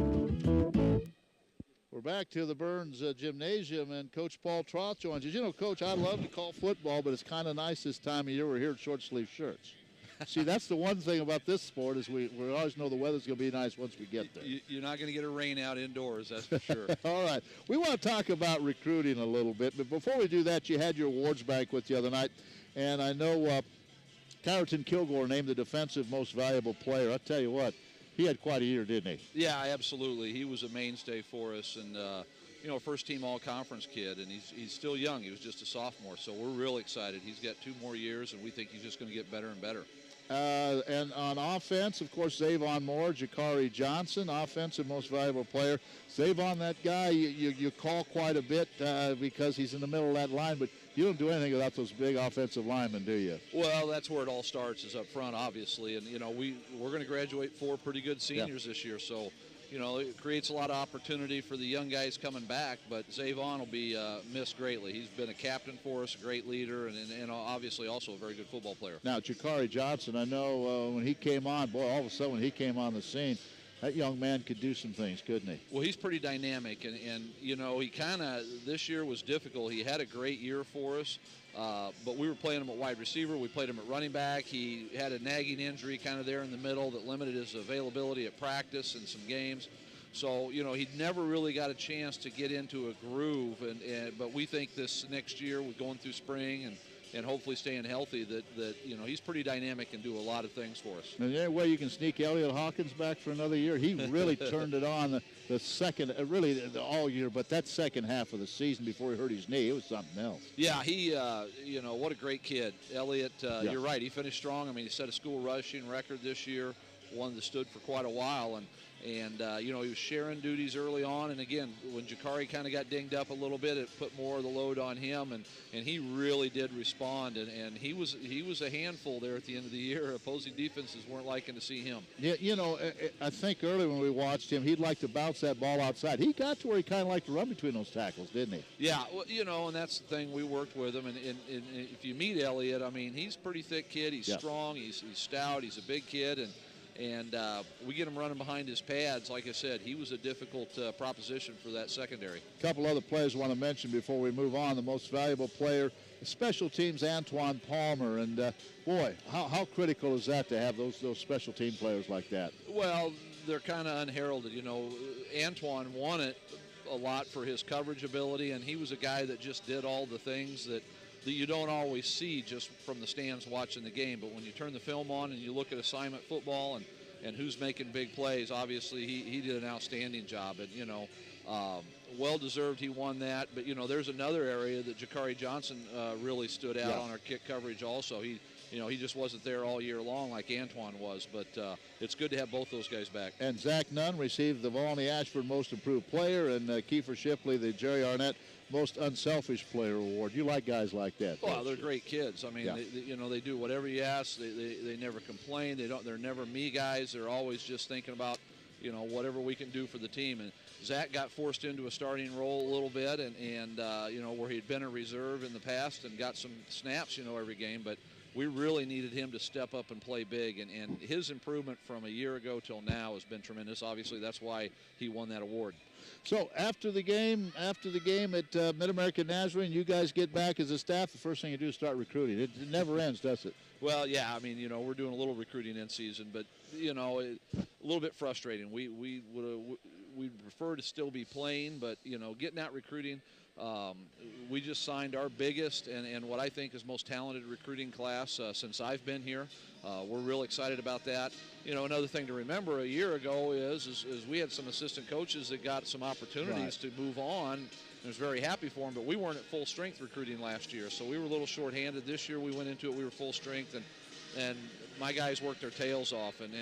We're back to the Burns Gymnasium, and Coach Paul Troth joins us. You know, Coach, I love to call football, but it's kind of nice this time of year. We're here in short-sleeve shirts. See, that's the one thing about this sport is we always know the weather's going to be nice once we get there. You're not going to get a rain out indoors, that's for sure. All right. We want to talk about recruiting a little bit, but before we do that, you had your awards banquet the other night, and I know Carrington Kilgore named the defensive most valuable player. I tell you what, he had quite a year, didn't he? Yeah, absolutely. He was a mainstay for us, and you know, first-team all-conference kid, and he's still young. He was just a sophomore, so we're real excited. He's got 2 more years, and we think he's just going to get better and better. And on offense, of course, Zavon Moore, Jakari Johnson, offensive most valuable player. Zavon, that guy you call quite a bit because he's in the middle of that line, but you don't do anything without those big offensive linemen, do you? Well, that's where it all starts, is up front, obviously. And, you know, we're going to graduate 4 pretty good seniors this year, so, you know, it creates a lot of opportunity for the young guys coming back, but Zavon will be missed greatly. He's been a captain for us, a great leader, and obviously also a very good football player. Now, Jakari Johnson, I know when he came on, boy, all of a sudden when he came on the scene, that young man could do some things, couldn't he? Well, he's pretty dynamic, and you know, he kind of, this year was difficult. He had a great year for us, but we were playing him at wide receiver. We played him at running back. He had a nagging injury kind of there in the middle that limited his availability at practice and some games. So, you know, he'd never really got a chance to get into a groove, but we think this next year, with going through spring and hopefully staying healthy, that you know, he's pretty dynamic and do a lot of things for us. And any way you can sneak Elliot Hawkins back for another year? He really turned it on the second, all year, but that second half of the season before he hurt his knee, it was something else. Yeah, he, you know, what a great kid. Elliot, You're right, he finished strong. I mean, he set a school rushing record this year, one that stood for quite a while, and you know, he was sharing duties early on, and again, when Jakari kind of got dinged up a little bit, it put more of the load on him, and he really did respond, and he was a handful there at the end of the year. Opposing defenses weren't liking to see him. Yeah, you know, I think early when we watched him, he'd like to bounce that ball outside. He got to where he kind of liked to run between those tackles, didn't he? Yeah, well, you know, and that's the thing. We worked with him, and if you meet Elliot, I mean, he's a pretty thick kid. He's strong. He's stout. He's a big kid, and we get him running behind his pads. Like I said, he was a difficult proposition for that secondary. A couple other players I want to mention before we move on. The most valuable player, special teams, Antoine Palmer. And, boy, how critical is that to have those special team players like that? Well, they're kind of unheralded. You know, Antoine won it a lot for his coverage ability, and he was a guy that just did all the things that you don't always see just from the stands watching the game. But when you turn the film on and you look at assignment football and who's making big plays, obviously he did an outstanding job. And, you know, well-deserved he won that. But, you know, there's another area that Jakari Johnson really stood out on our kick coverage also. He just wasn't there all year long like Antoine was. But it's good to have both those guys back. And Zach Nunn received the Volney Ashford Most Improved Player, and Kiefer Shipley the Jerry Arnett Most Unselfish Player Award. You like guys like that? Well, they're great kids. I mean, they do whatever you ask. They never complain. They're never me guys. They're always just thinking about, you know, whatever we can do for the team. And Zach got forced into a starting role a little bit, and you know, where he'd been a reserve in the past and got some snaps, you know, every game. But we really needed him to step up and play big, and his improvement from a year ago till now has been tremendous. Obviously, that's why he won that award. So after the game at Mid-American Nazarene, you guys get back as a staff. The first thing you do is start recruiting. It never ends, does it? Well, yeah. I mean, you know, we're doing a little recruiting in season, but you know, a little bit frustrating. We'd prefer to still be playing, but you know, getting out recruiting. We just signed our biggest and what I think is most talented recruiting class since I've been here. We're real excited about that. You know, another thing to remember a year ago is we had some assistant coaches that got some opportunities to move on. I was very happy for them, but we weren't at full strength recruiting last year, so we were a little shorthanded. This year we went into it, we were full strength, and my guys worked their tails off, and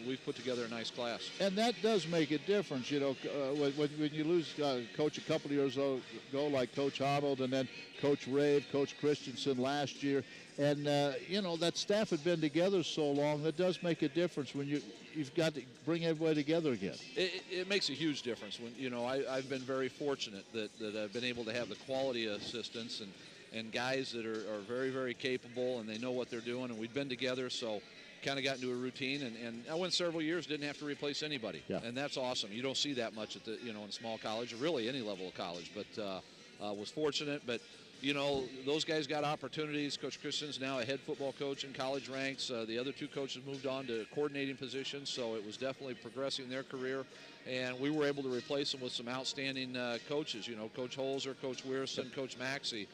we've put together a nice class. And that does make a difference, you know, when you lose coach a couple of years ago, like Coach Arnold, and then Coach Rave, Coach Christensen last year, and you know, that staff had been together so long. That does make a difference when you've got to bring everybody together again. It makes a huge difference. When, you know, I've been very fortunate that I've been able to have the quality assistants and guys that are very, very capable, and they know what they're doing, and we've been together. So, kind of got into a routine, and I went several years, didn't have to replace anybody. Yeah. And that's awesome. You don't see that much at the, in small college, or really any level of college, but was fortunate. But, those guys got opportunities. Coach Christen's now a head football coach in college ranks. The other two coaches moved on to coordinating positions, so it was definitely progressing their career. And we were able to replace them with some outstanding coaches. Coach Holzer, Coach Weirson, Coach Maxey.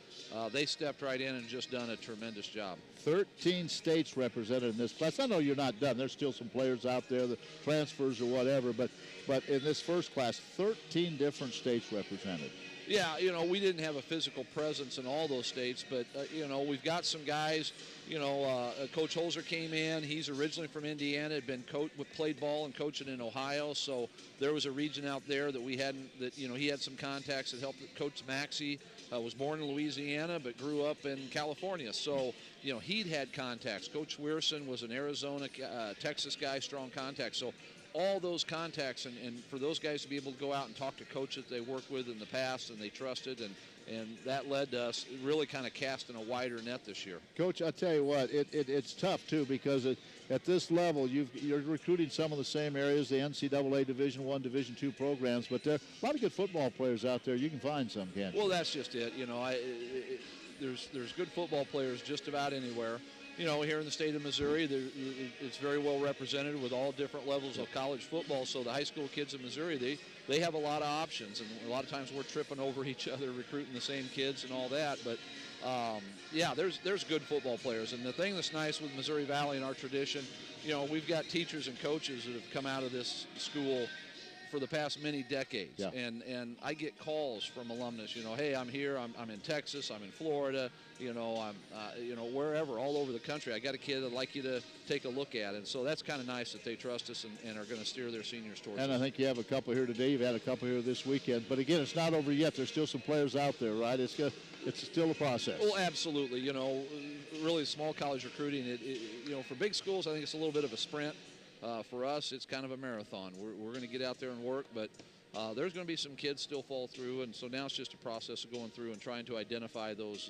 They stepped right in and just done a tremendous job. 13 states represented in this class. I know you're not done. There's still some players out there, the transfers or whatever, but in this first class, 13 different states represented. Yeah, we didn't have a physical presence in all those states, but, we've got some guys. Coach Holzer came in. He's originally from Indiana, had been played ball and coaching in Ohio, so there was a region out there that we hadn't, he had some contacts that helped. Coach Maxey was born in Louisiana but grew up in California, so, he'd had contacts. Coach Weirson was an Arizona, Texas guy, strong contacts. So all those contacts, and for those guys to be able to go out and talk to coaches they worked with in the past and they trusted, and that led to us really kind of casting a wider net this year. Coach, I tell you what, it's tough too, because at this level you're recruiting some of the same areas, the NCAA Division I, Division II programs, but there are a lot of good football players out there. You can find some, can't you? Well, that's just it. There's good football players just about anywhere. Here in the state of Missouri, it's very well represented with all different levels of college football. So the high school kids in Missouri, they have a lot of options, and a lot of times we're tripping over each other, recruiting the same kids and all that. But there's good football players. And the thing that's nice with Missouri Valley and our tradition, we've got teachers and coaches that have come out of this school for the past many decades. Yeah. And I get calls from alumnus, hey, I'm here, I'm in Texas, I'm in Florida, I'm wherever, all over the country. I got a kid I'd like you to take a look at. And so that's kind of nice that they trust us and are going to steer their seniors towards us. And I think you have a couple here today. You've had a couple here this weekend. But again, it's not over yet. There's still some players out there, right? It's still a process. Well, absolutely. Really small college recruiting, for big schools, I think it's a little bit of a sprint. For us, it's kind of a marathon. We're going to get out there and work, but there's going to be some kids still fall through, and so now it's just a process of going through and trying to identify those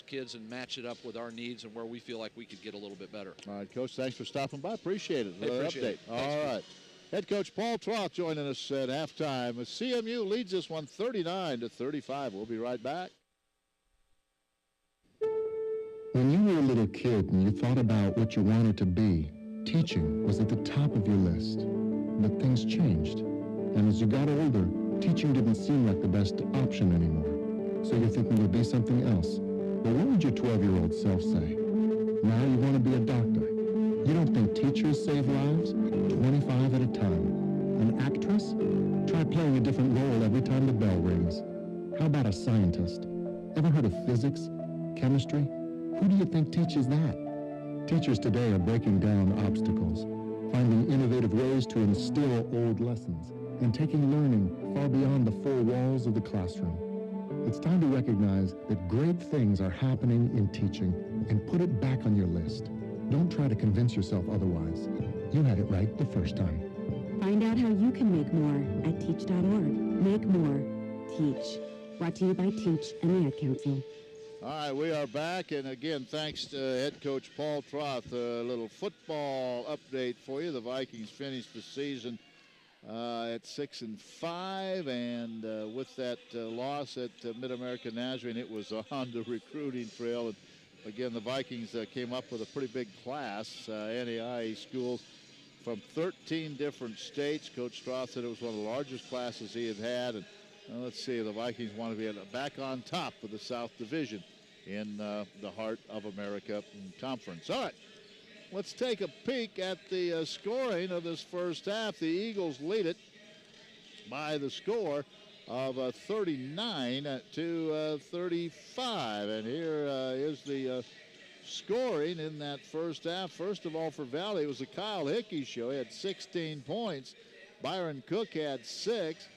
kids and match it up with our needs and where we feel like we could get a little bit better. All right, Coach, thanks for stopping by. Appreciate it. Appreciate it. All right. Head coach Paul Troth joining us at halftime. CMU leads this one 39-35. We'll be right back. When you were a little kid and you thought about what you wanted to be, teaching was at the top of your list. But things changed. And as you got older, teaching didn't seem like the best option anymore. So you're thinking you'll be something else. Well, what would your 12-year-old self say? Now you want to be a doctor. You don't think teachers save lives? 25 at a time. An actress? Try playing a different role every time the bell rings. How about a scientist? Ever heard of physics? Chemistry? Who do you think teaches that? Teachers today are breaking down obstacles, finding innovative ways to instill old lessons, and taking learning far beyond the four walls of the classroom. It's time to recognize that great things are happening in teaching and put it back on your list. Don't try to convince yourself otherwise. You had it right the first time. Find out how you can make more at teach.org. Make more. Teach. Brought to you by Teach and the Ad Council. All right, we are back, and again, thanks to head coach Paul Troth. A little football update for you. The Vikings finished the season at 6-5, and with that loss at Mid-America Nazarene, it was on the recruiting trail. And again, the Vikings came up with a pretty big class, NAIA schools from 13 different states. Coach Troth said it was one of the largest classes he had had. And let's see, the Vikings want to be back on top of the South Division in the Heart of America Conference. All right, let's take a peek at the scoring of this first half. The Eagles lead it by the score of 39-35. And here is the scoring in that first half. First of all, for Valley, it was a Kyle Hickey show. He had 16 points. Byron Cook had 6.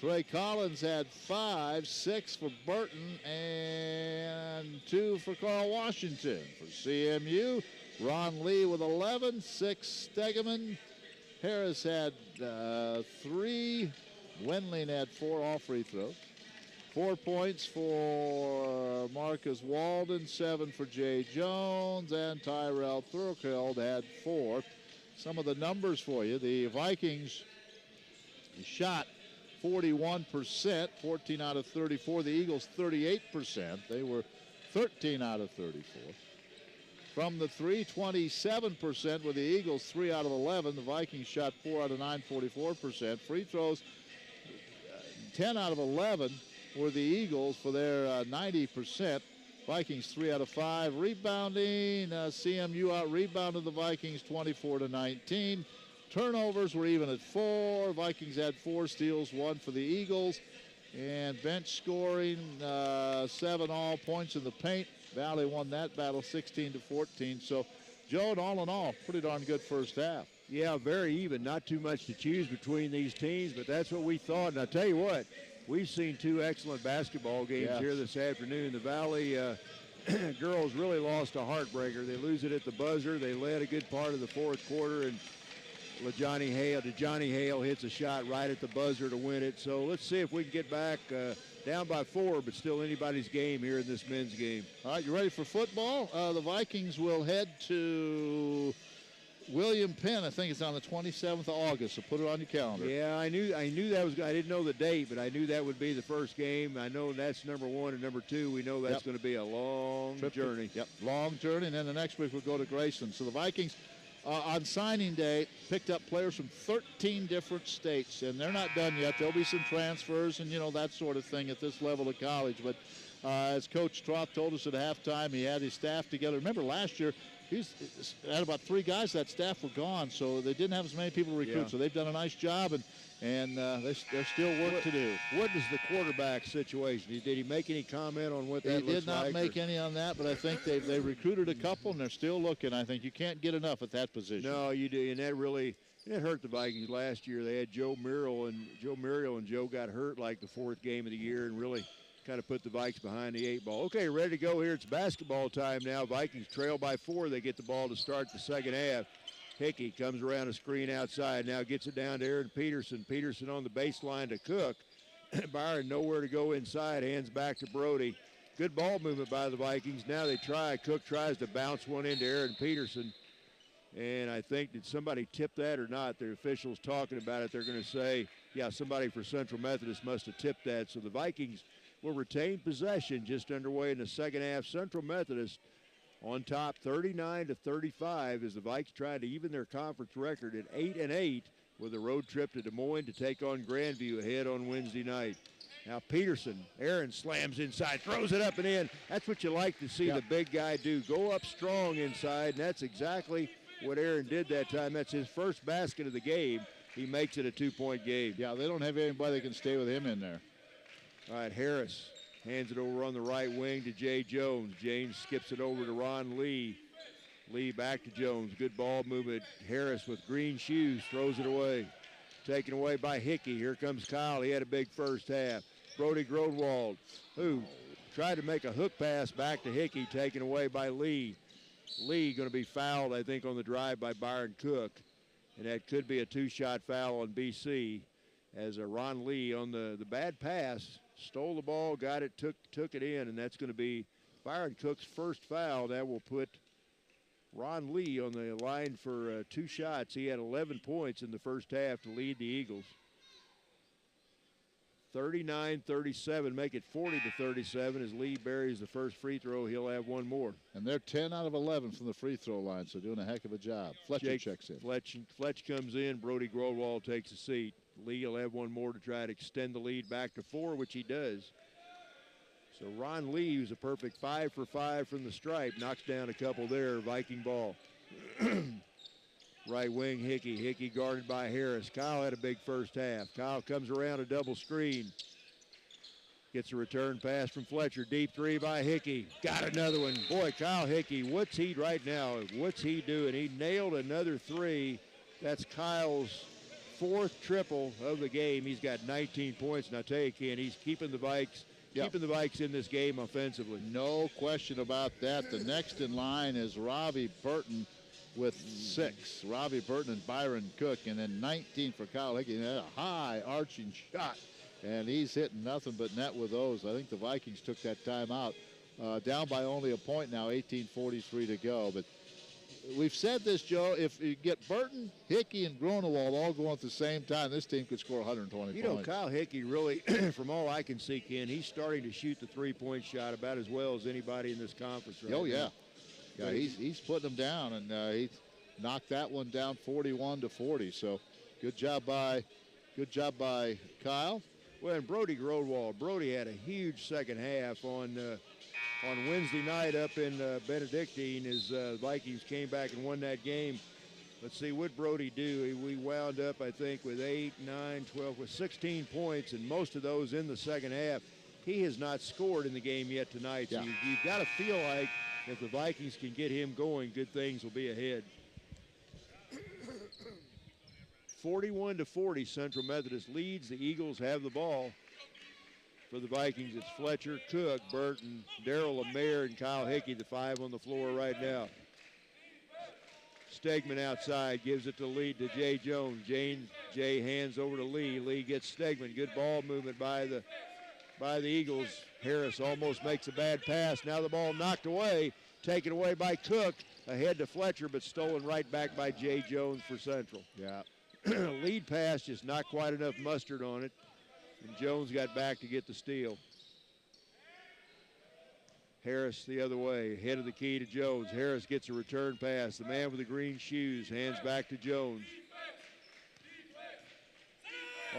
Trey Collins had 5, 6 for Burton, and 2 for Carl Washington. For CMU, Ron Lee with 11, 6 Stegeman. Harris had 3. Wendling had 4, all free throws. 4 points for Marcus Walden, 7 for Jay Jones, and Tyrell Thurkeld had 4. Some of the numbers for you. The Vikings shot 41%, 14 out of 34. The Eagles 38%. They were 13 out of 34. From the 3, 27% with the Eagles, 3 out of 11. The Vikings shot 4 out of 9, 44%. Free throws, 10 out of 11 were the Eagles for their 90%. Vikings 3 out of 5. Rebounding, CMU out-rebounded the Vikings 24-19. Turnovers were even at 4. Vikings had 4 steals, 1 for the Eagles. And bench scoring, 7 all points in the paint. Valley won that battle 16-14. So, Joe, all in all, pretty darn good first half. Yeah, very even. Not too much to choose between these teams, but that's what we thought. And I'll tell you what, we've seen 2 excellent basketball games here this afternoon. The Valley girls really lost a heartbreaker. They lose it at the buzzer. They led a good part of the fourth quarter, and Johnny Hale hits a shot right at the buzzer to win it. So let's see if we can get back down by 4, but still anybody's game here in this men's game. All right, you ready for football? The Vikings will head to William Penn. I think it's on the 27th of August, so put it on your calendar. Yeah, I knew that was. I didn't know the date, but I knew that would be the first game. I know that's number 1, and number 2, we know that's going to be a long journey. Long journey, and then the next week we'll go to Grayson. So the Vikings, on signing day, picked up players from 13 different states, and they're not done yet. There'll be some transfers and, that sort of thing at this level of college. But as Coach Troth told us at halftime, he had his staff together. Remember last year, he's had about 3 guys that staff were gone, so they didn't have as many people to recruit. Yeah. So they've done a nice job, and there's still work to do. What is the quarterback situation? Did he make any comment on what that looks like? He did not make any on that, but I think they recruited a couple, and they're still looking. I think you can't get enough at that position. No, you do, and that really hurt the Vikings last year. They had Joe Muriel, and Joe got hurt like the 4th game of the year and really kind of put the Vikes behind the 8 ball. Okay, ready to go here. It's basketball time now. Vikings trail by 4. They get the ball to start the second half. Hickey comes around a screen outside. Now gets it down to Aaron Peterson. Peterson on the baseline to Cook. Byron nowhere to go inside. Hands back to Brody. Good ball movement by the Vikings. Now they try. Cook tries to bounce one into Aaron Peterson. And I think, did somebody tip that or not? The officials talking about it. They're going to say, yeah, somebody for Central Methodist must have tipped that. So the Vikings will retain possession just underway in the second half. Central Methodist on top 39-35 as the Vikes try to even their conference record at 8-8 with a road trip to Des Moines to take on Grandview ahead on Wednesday night. Now Peterson, Aaron slams inside, throws it up and in. That's what you like to see the big guy do. Go up strong inside, and that's exactly what Aaron did that time. That's his first basket of the game. He makes it a 2-point game. Yeah, they don't have anybody that can stay with him in there. All right, Harris hands it over on the right wing to Jay Jones. James skips it over to Ron Lee. Lee back to Jones. Good ball movement. Harris with green shoes throws it away. Taken away by Hickey. Here comes Kyle. He had a big first half. Brody Grodwald, who tried to make a hook pass back to Hickey, taken away by Lee. Lee going to be fouled, I think, on the drive by Byron Cook. And that could be a 2-shot foul on BC as Ron Lee on the bad pass stole the ball, got it, took it in, and that's going to be Byron Cook's first foul. That will put Ron Lee on the line for 2 shots. He had 11 points in the first half to lead the Eagles. 39-37, make it 40-37 as Lee buries the first free throw. He'll have one more. And they're 10 out of 11 from the free throw line, so doing a heck of a job. Fletcher checks in. Fletch comes in. Brody Grodwald takes a seat. Lee will have one more to try to extend the lead back to 4, which he does. So Ron Lee, who's a perfect 5 for 5 from the stripe, knocks down a couple there. Viking ball. Right wing, Hickey. Hickey guarded by Harris. Kyle had a big first half. Kyle comes around a double screen. Gets a return pass from Fletcher. Deep 3 by Hickey. Got another one. Boy, Kyle Hickey, what's he right now? What's he doing? He nailed another 3. That's Kyle's 4th triple of the game. He's got 19 points. And I tell you, Ken, he's keeping the Vikes in this game offensively. No question about that. The next in line is Ravi Burton with 6. Ravi Burton and Byron Cook, and then 19 for Kyle Hickey. And a high arching shot and he's hitting nothing but net with those. I think the Vikings took that time out. Down by only a point now, 18:43 to go. But we've said this, Joe, if you get Burton, Hickey, and Gronewald all going at the same time, this team could score 120 You know, points. Kyle Hickey really, from all I can see, Ken, he's starting to shoot the three-point shot about as well as anybody in this conference right Oh, yeah. now. Yeah, he's putting them down, and he's knocked that one down 41-40. So good job by Kyle. Well, and Brody Gronewald. Brody had a huge second half on Wednesday night up in Benedictine as Vikings came back and won that game. Let's see, what Brody do? We wound up, I think, with 8, 9, 12, with 16 points, and most of those in the second half. He has not scored in the game yet tonight, so you've got to feel like if the Vikings can get him going, good things will be ahead. 41-40, Central Methodist leads. The Eagles have the ball. For the Vikings, it's Fletcher, Cook, Burton, Darrell Lemaire, and Kyle Hickey, the five on the floor right now. Stegman outside, gives it to Jay Jones. Jay hands over to Lee. Lee gets Stegman. Good ball movement by the Eagles. Harris almost makes a bad pass. Now the ball knocked away, taken away by Cook. Ahead to Fletcher, but stolen right back by Jay Jones for Central. Yeah. Lead pass, just not quite enough mustard on it. And Jones got back to get the steal. Harris the other way, head of the key to Jones. Harris gets a return pass. The man with the green shoes hands back to Jones.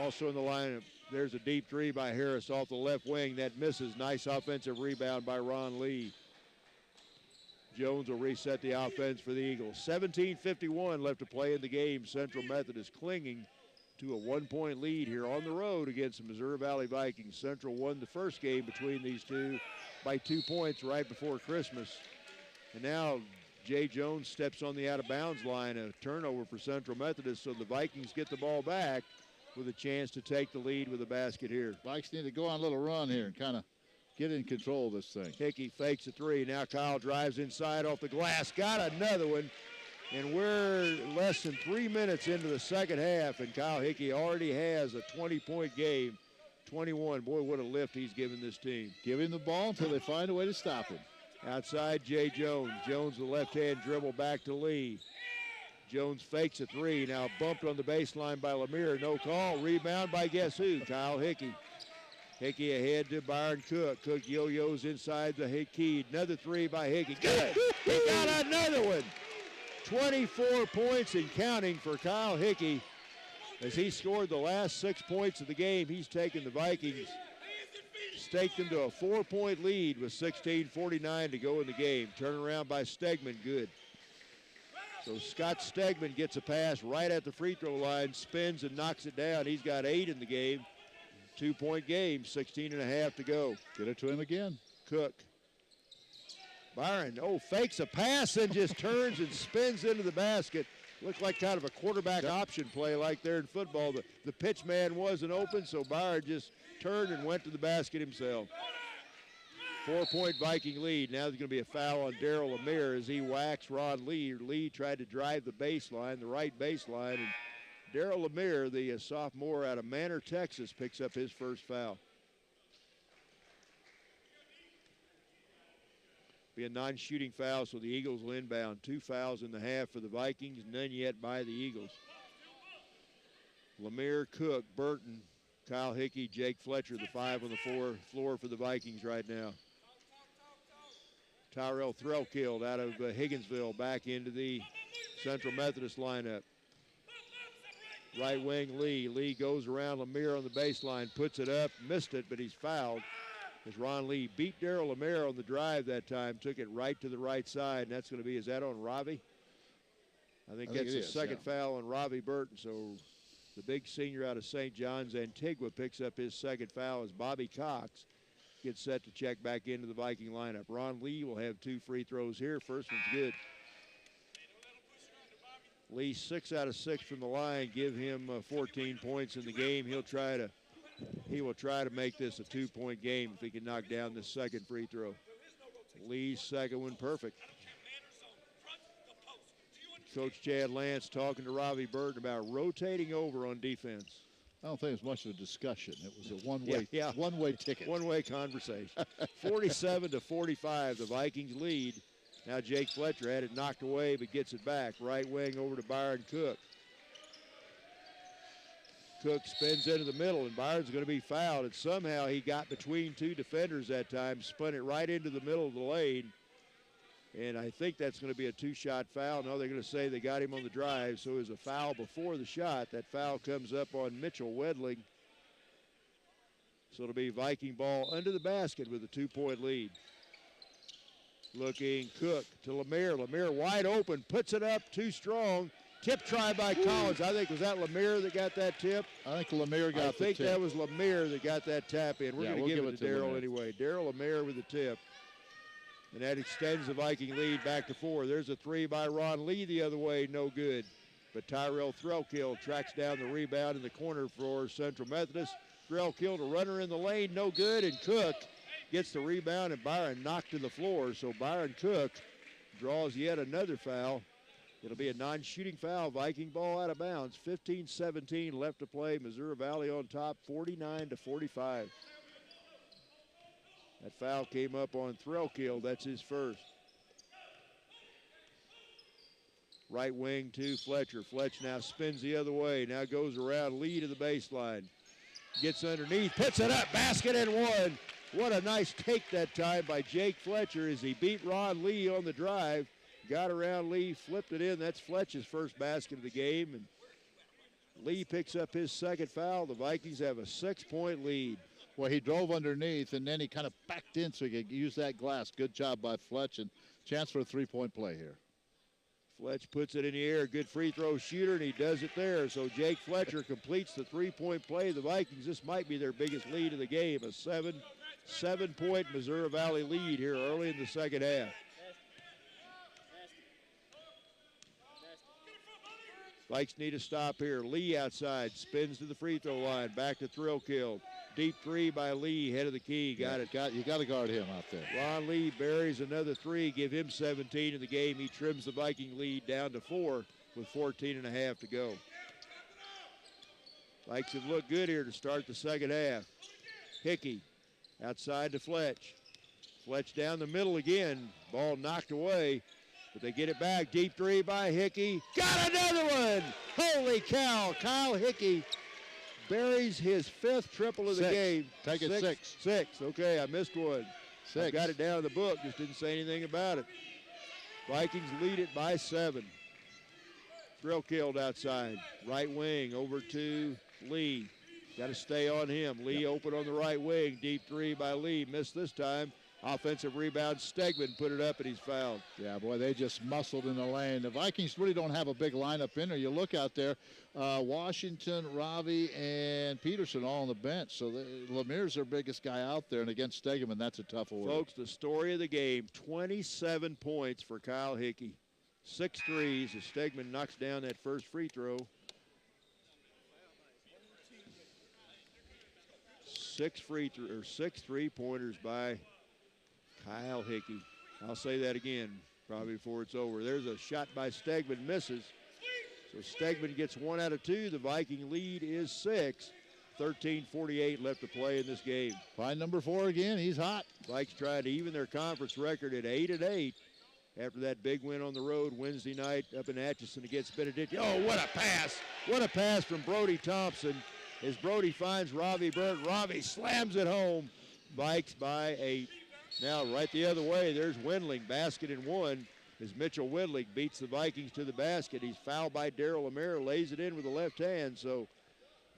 Also in the lineup, there's a deep three by Harris off the left wing. That misses. Nice offensive rebound by Ron Lee. Jones will reset the offense for the Eagles. 17:51 left to play in the game. Central Methodist clinging to a one-point lead here on the road against the Missouri Valley Vikings. Central won the first game between these two by 2 points right before Christmas. And now Jay Jones steps on the out-of-bounds line, a turnover for Central Methodist, so the Vikings get the ball back with a chance to take the lead with a basket here. Vikes need to go on a little run here and kind of get in control of this thing. Hickey fakes a three. Now Kyle drives inside off the glass. Got another one. And we're less than 3 minutes into the second half, and Kyle Hickey already has a 20-point game. 21. Boy, what a lift he's given this team. Give him the ball until they find a way to stop him. Outside, Jay Jones. Jones, the left-hand dribble back to Lee. Jones fakes a three. Now bumped on the baseline by Lemire. No call. Rebound by guess who? Kyle Hickey. Hickey ahead to Byron Cook. Cook yo-yos inside the Hickey. Another three by Hickey. Good. He got another one. 24 points and counting for Kyle Hickey. As he scored the last 6 points of the game, he's taken the Vikings, staked them to a 4-point lead with 16:49 to go in the game. Turnaround by Stegman, good. So Scott Stegman gets a pass right at the free throw line, spins and knocks it down. He's got 8 in the game. 2-point game, 16.5 to go. Get it to him again. Cook. Byron, fakes a pass and just turns and spins into the basket. Looked like kind of a quarterback option play like there in football. The pitch man wasn't open, so Byron just turned and went to the basket himself. 4-point Viking lead. Now there's going to be a foul on Darrell Lemire as he whacks Ron Lee. Lee tried to drive the baseline, the right baseline, and Darrell Lemire, the sophomore out of Manor, Texas, picks up his first foul. Be a non-shooting foul, so the Eagles will inbound. 2 fouls in the half for the Vikings, none yet by the Eagles. Lemire, Cook, Burton, Kyle Hickey, Jake Fletcher, the 5 on the floor for the Vikings right now. Tyrell Threlkild out of Higginsville back into the Central Methodist lineup. Right wing Lee. Lee goes around Lemire on the baseline, puts it up, missed it, but he's fouled. As Ron Lee beat Darrell Lemire on the drive that time, took it right to the right side, and that's going to be, is that on Ravi? I think that's the second foul on Ravi Burton. So the big senior out of St. John's, Antigua, picks up his second foul as Bobby Cox gets set to check back into the Viking lineup. Ron Lee will have 2 free throws here. First one's good. Lee 6 out of 6 from the line, give him 14 points in the game. He will try to make this a 2-point game if he can knock down this second free throw. Lee's second one perfect. Coach Chad Lance talking to Ravi Burton about rotating over on defense. I don't think it was much of a discussion. It was a one-way Yeah. one-way ticket. One-way conversation. 47-45, the Vikings lead. Now Jake Fletcher had it knocked away, but gets it back. Right wing over to Byron Cook. Cook spins into the middle, and Byron's going to be fouled. And somehow he got between two defenders that time, spun it right into the middle of the lane. And I think that's going to be a two-shot foul. No, they're going to say they got him on the drive, so it was a foul before the shot. That foul comes up on Mitchell Wedling. So it'll be Viking ball under the basket with a 2-point lead. Looking Cook to Lemire. Lemire wide open, puts it up, too strong. Tip try by Collins. I think, was that Lemire that got that tip? I think Lemire got the tip. I think that was Lemire that got that tap in. We're going to give it to Darryl Lemire anyway. Darryl Lemire with the tip. And that extends the Viking lead back to 4. There's a 3 by Ron Lee the other way, no good. But Tyrell Threlkill tracks down the rebound in the corner for Central Methodist. Threlkill to runner in the lane, no good. And Cook gets the rebound, and Byron knocked to the floor. So Byron Cook draws yet another foul. It'll be a non-shooting foul. Viking ball out of bounds. 15-17 left to play. Missouri Valley on top, 49-45. That foul came up on Threlkill. That's his first. Right wing to Fletcher. Fletcher now spins the other way. Now goes around Lee to the baseline. Gets underneath, puts it up, basket and one. What a nice take that time by Jake Fletcher as he beat Ron Lee on the drive. Got around Lee, flipped it in. That's Fletcher's first basket of the game. And Lee picks up his second foul. The Vikings have a 6-point lead. Well, he drove underneath, and then he kind of backed in so he could use that glass. Good job by Fletch, and chance for a 3-point play here. Fletch puts it in the air. Good free throw shooter, and he does it there. So Jake Fletcher completes the 3-point play. The Vikings, this might be their biggest lead of the game. A 7-point Missouri Valley lead here early in the second half. Vikes need a stop here. Lee outside, spins to the free throw line. Back to Threlkill. Deep 3 by Lee, head of the key. Got it. You got to guard him out there. Ron Lee buries another 3, give him 17 in the game. He trims the Viking lead down to 4 with 14.5 to go. Vikes have looked good here to start the second half. Hickey outside to Fletch. Fletch down the middle again. Ball knocked away, but they get it back. Deep 3 by Hickey. Got another one! Holy cow, Kyle Hickey buries his 5th triple of the game. Take it 6. 6, okay, I missed one. 6. I got it down in the book, just didn't say anything about it. Vikings lead it by 7. Threlkill outside. Right wing over to Lee. Got to stay on him. Lee open on the right wing. Deep 3 by Lee. Missed this time. Offensive rebound. Stegman put it up, and he's fouled. Yeah, boy, they just muscled in the lane. The Vikings really don't have a big lineup in there. You look out there, Washington, Ravi, and Peterson all on the bench. So Lemire's their biggest guy out there, and against Stegman, that's a tough order. Folks, the story of the game, 27 points for Kyle Hickey. 6 threes as Stegman knocks down that first free throw. 6 3-pointers by Kyle Hickey. I'll say that again probably before it's over. There's a shot by Stegman, misses. So Stegman gets 1 out of 2. The Viking lead is 6. 13:48 left to play in this game. Find number 4 again. He's hot. Vikes trying to even their conference record at 8-8 after that big win on the road Wednesday night up in Atchison against Benediction. Oh, what a pass. What a pass from Brody Thompson as Brody finds Ravi Burton. Ravi slams it home. Vikes by 8. Now right the other way, there's Wendling, basket and 1 as Mitchell Wendling beats the Vikings to the basket. He's fouled by Darryl Lemire, lays it in with the left hand. So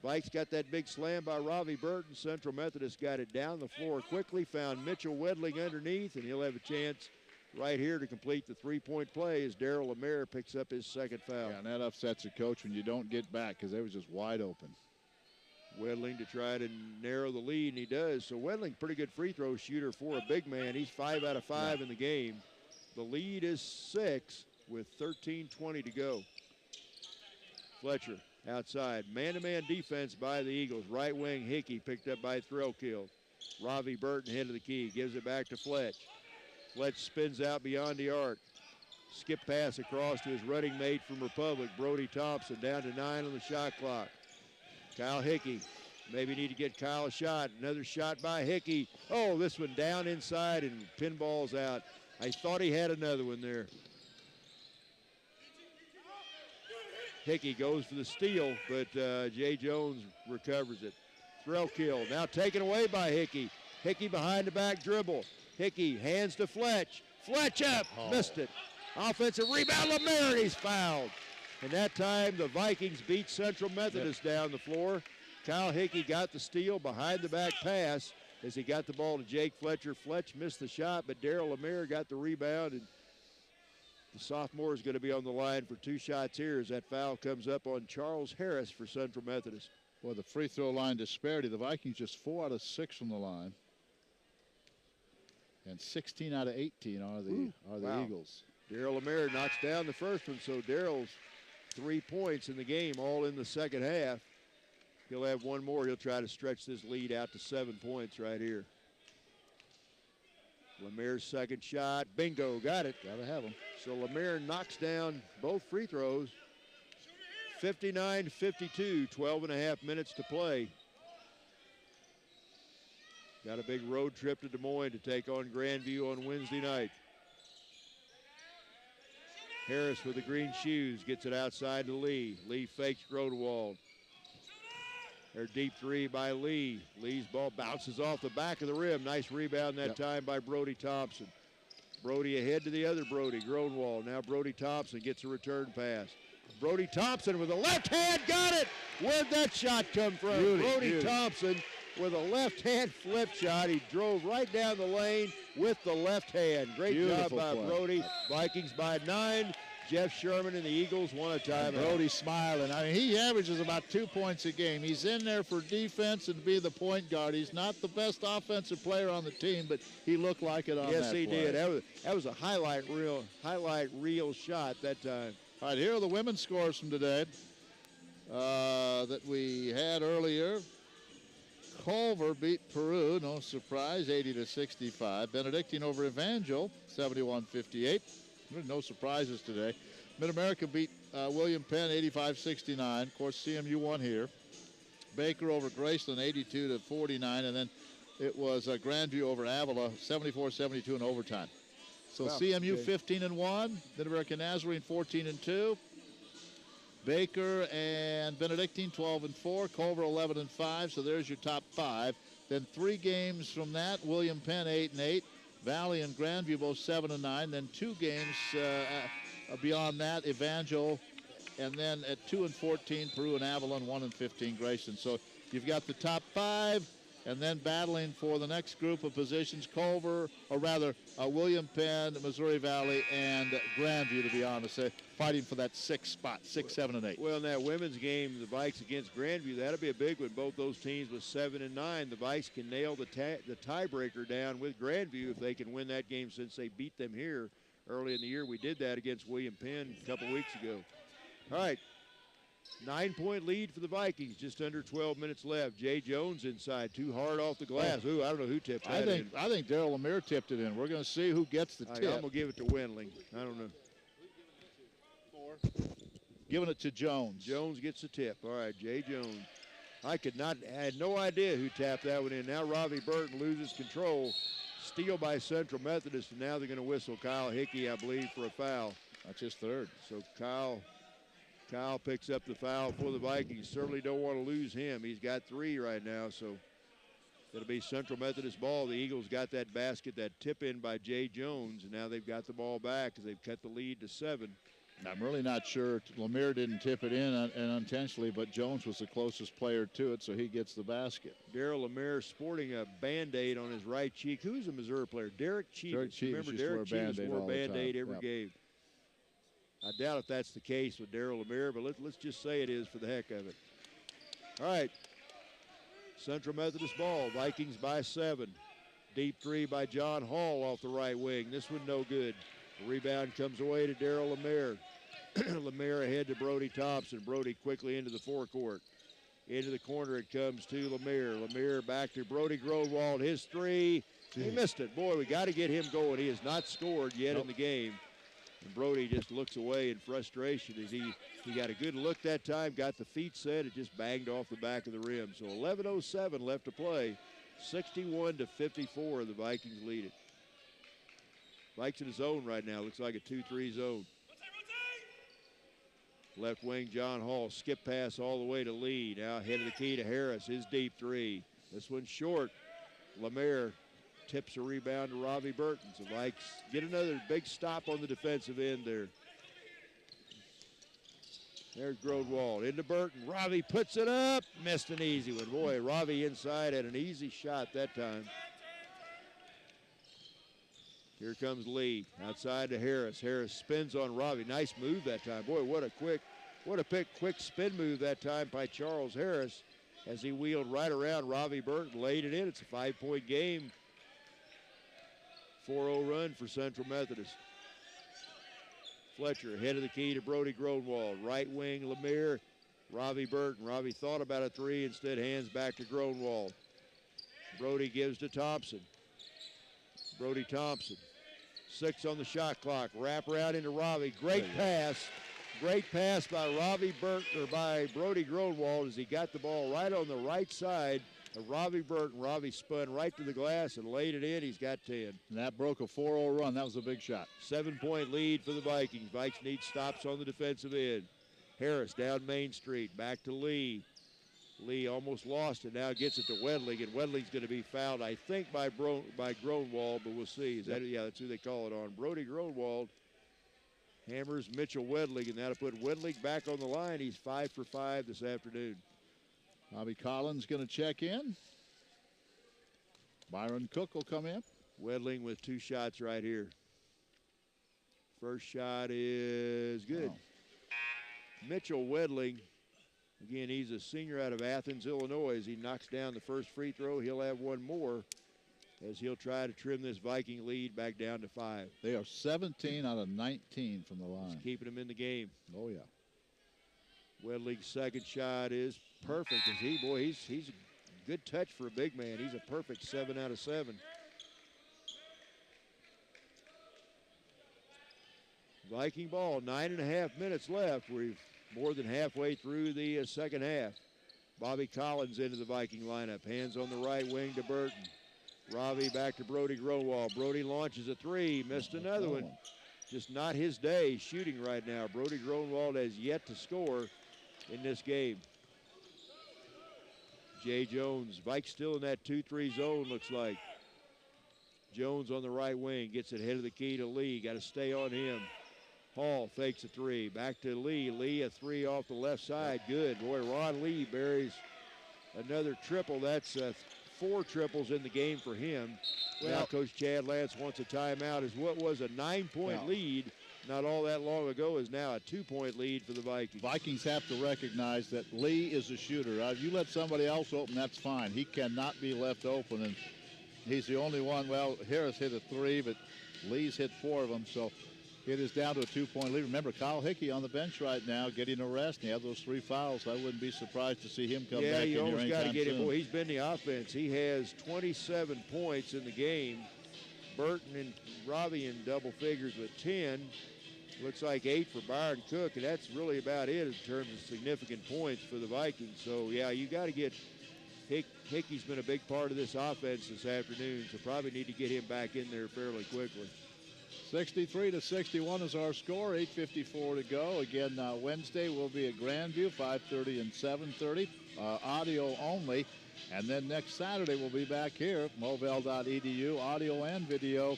Vikes got that big slam by Ravi Burton. Central Methodist got it down the floor quickly, found Mitchell Wendling underneath, and he'll have a chance right here to complete the 3-point play as Darryl Lemire picks up his second foul. Yeah, and that upsets the coach when you don't get back because they was just wide open. Wendling to try to narrow the lead, and he does. So Wendling, pretty good free throw shooter for a big man. He's 5 out of 5 in the game. The lead is 6 with 13:20 to go. Fletcher outside. Man-to-man defense by the Eagles. Right wing Hickey picked up by Threlkill. Ravi Burton head of the key. Gives it back to Fletch. Fletch spins out beyond the arc. Skip pass across to his running mate from Republic, Brody Thompson, down to 9 on the shot clock. Kyle Hickey. Maybe need to get Kyle a shot. Another shot by Hickey. Oh, this one down inside and pinballs out. I thought he had another one there. Hickey goes for the steal, but Jay Jones recovers it. Thrill kill. Now taken away by Hickey. Hickey behind the back dribble. Hickey hands to Fletch. Fletch up. Missed it. Offensive rebound. Lemaire, he's fouled. And that time the Vikings beat Central Methodist down the floor. Kyle Hickey got the steal behind the back pass as he got the ball to Jake Fletcher. Fletch missed the shot, but Darryl Lemaire got the rebound, and the sophomore is going to be on the line for 2 shots here as that foul comes up on Charles Harris for Central Methodist. Well, the free throw line disparity, the Vikings just 4 out of 6 from the line. And 16 out of 18 are the Eagles. Darryl Lemaire knocks down the first one, so Darryl's 3 points in the game, all in the second half. He'll have one more. He'll try to stretch this lead out to 7 points right here. Lemaire's second shot. Bingo. Got it. Got to have him. So Lemaire knocks down both free throws. 59-52. 12.5 minutes to play. Got a big road trip to Des Moines to take on Grandview on Wednesday night. Harris with the green shoes gets it outside to Lee. Lee fakes Grodewald. Their deep three by Lee. Lee's ball bounces off the back of the rim. Nice rebound that time by Brody Thompson. Brody ahead to the other Brody, Grodewald. Now Brody Thompson gets a return pass. Brody Thompson with a left hand, got it! Where'd that shot come from? Brody Thompson with a left hand flip shot. He drove right down the lane with the left hand. Great job by Brody. Vikings by 9. Jeff Sherman and the Eagles won a timeout. Brody smiling. I mean, he averages about 2 points a game. He's in there for defense and to be the point guard. He's not the best offensive player on the team, but he looked like it on that play. Yes, he did. That was a highlight reel shot that time. All right, here are the women's scores from today that we had earlier. Culver beat Peru, no surprise, 80-65. Benedictine over Evangel, 71-58. No surprises today. Mid-America beat William Penn 85-69. Of course, CMU won here. Baker over Graceland 82-49, and then it was Grandview over Avila 74-72 in overtime. So CMU 15-1, Mid-America Nazarene 14-2. Baker and Benedictine 12-4, Culver 11-5. So there's your top 5. Then 3 games from that: William Penn 8-8. Valley and Grandview both 7-9. Then 2 games beyond that, Evangel, and then at 2-14, Peru and Avalon, 1-15, Grayson. So you've got the top 5, and then battling for the next group of positions: Culver, or rather William Penn, Missouri Valley, and Grandview, to be honest, fighting for that 6th spot, 6, 7, and 8. Well, in that women's game, the Vikes against Grandview, that'll be a big one. Both those teams with 7 and 9. The Vikes can nail the tiebreaker down with Grandview if they can win that game, since they beat them here early in the year. We did that against William Penn a couple weeks ago. All right. 9-point lead for the Vikings, just under 12 minutes left. Jay Jones inside, too hard off the glass. Ooh, I don't know who tipped that in. I think Darryl Lemaire tipped it in. We're going to see who gets the tip. I'm going to give it to Wendling. I don't know. Giving it to Jones. Jones gets the tip. All right, Jay Jones. I had no idea who tapped that one in. Now Robbie Burton loses control. Steal by Central Methodist, and now they're going to whistle Kyle Hickey, I believe, for a foul. That's his 3rd. So Kyle picks up the foul for the Vikings. Certainly don't want to lose him. He's got 3 right now, so it'll be Central Methodist ball. The Eagles got that basket, that tip in by Jay Jones, and now they've got the ball back as they've cut the lead to 7. I'm really not sure. Lemaire didn't tip it in unintentionally, but Jones was the closest player to it, so he gets the basket. Darryl Lemaire sporting a Band-Aid on his right cheek. Who's a Missouri player? Derek Cheevis. Remember, Derek Cheevis wore a Band-Aid every game. I doubt if that's the case with Darryl Lemaire, but let's just say it is for the heck of it. All right. Central Methodist ball. Vikings by 7. Deep 3 by John Hall off the right wing. This one no good. The rebound comes away to Darryl Lemaire. Lemaire ahead to Brody Thompson. Brody quickly into the forecourt. Into the corner it comes to Lemaire. Lemaire back to Brody Grodewald. His 3. He missed it. Boy, we got to get him going. He has not scored yet in the game. And Brody just looks away in frustration as he got a good look that time, got the feet set, it just banged off the back of the rim. So 11:07 left to play. 61-54, the Vikings lead it. Vikes in his zone right now. Looks like a 2-3 zone. Left wing, John Hall. Skip pass all the way to Lee. Now head of the key to Harris. His deep three. This one's short. Lemaire tips a rebound to Robbie Burton. So Vikes get another big stop on the defensive end there. There's Grodwald into Burton. Robbie puts it up. Missed an easy one. Boy, Robbie inside had an easy shot that time. Here comes Lee. Outside to Harris. Harris spins on Robbie. Nice move that time. Boy, what a quick spin move that time by Charles Harris as he wheeled right around Robbie Burton, laid it in. It's a 5-point game. 4-0 run for Central Methodist. Fletcher, head of the key to Brody Gronwald. Right wing, Lemaire, Robbie Burton. Robbie thought about a three, instead hands back to Gronwald. Brody gives to Thompson. Brody Thompson. 6 on the shot clock. Wrap around into Robbie. Great pass. Great pass by Robbie Burton, or by Brody Gronwald, as he got the ball right on the right side of Robbie Burton. Robbie spun right to the glass and laid it in. He's got 10. And that broke a 4-0 run. That was a big shot. 7-point lead for the Vikings. Vikes need stops on the defensive end. Harris down Main Street. Back to Lee. Lee almost lost it. Now gets it to Wedling, and Wedling's going to be fouled, I think, by Gronwald, but we'll see. Is that, yeah, that's who they call it on. Brody Gronwald hammers Mitchell Wedling, and that'll put Wedling back on the line. He's 5 for 5 this afternoon. Bobby Collins going to check in. Byron Cook will come in. Wedling with 2 shots right here. First shot is good. Oh. Mitchell Wedling, again, he's a senior out of Athens, Illinois. As he knocks down the first free throw, he'll have one more as he'll try to trim this Viking lead back down to 5. They are 17 out of 19 from the line. He's keeping them in the game. Oh, yeah. Wedling's second shot is perfect. As he's a good touch for a big man. He's a perfect 7 out of 7. Viking ball, 9.5 minutes left. We're more than halfway through the second half. Bobby Collins into the Viking lineup. Hands on the right wing to Burton. Robbie back to Brody Gronwald. Brody launches a 3, missed another one. Just not his day shooting right now. Brody Gronwald has yet to score in this game. Jay Jones, Vikes still in that 2-3 zone, looks like. Jones on the right wing, gets it head of the key to Lee. Got to stay on him. Hall fakes a 3. Back to Lee. Lee a 3 off the left side. Good. Boy, Ron Lee buries another triple. That's 4 triples in the game for him. Well, now Coach Chad Lance wants a timeout, as what was a 9-point lead not all that long ago is now a 2-point lead for the Vikings. Vikings have to recognize that Lee is a shooter. You let somebody else open, that's fine. He cannot be left open, and he's the only one. Well, Harris hit a 3, but Lee's hit 4 of them, so it is down to a 2-point lead. Remember, Kyle Hickey on the bench right now getting a rest, and he had those 3 fouls. I wouldn't be surprised to see him come back in here anytime soon. Yeah, you almost got to get him. Boy, he's been the offense. He has 27 points in the game. Burton and Robbie in double figures with 10. Looks like 8 for Byron Cook, and that's really about it in terms of significant points for the Vikings. So, yeah, you got to get Hickey's been a big part of this offense this afternoon, so probably need to get him back in there fairly quickly. 63-61 is our score, 8:54 to go. Again, Wednesday will be at Grandview, 5:30 and 7:30, audio only. And then next Saturday we'll be back here at movell.edu, audio and video.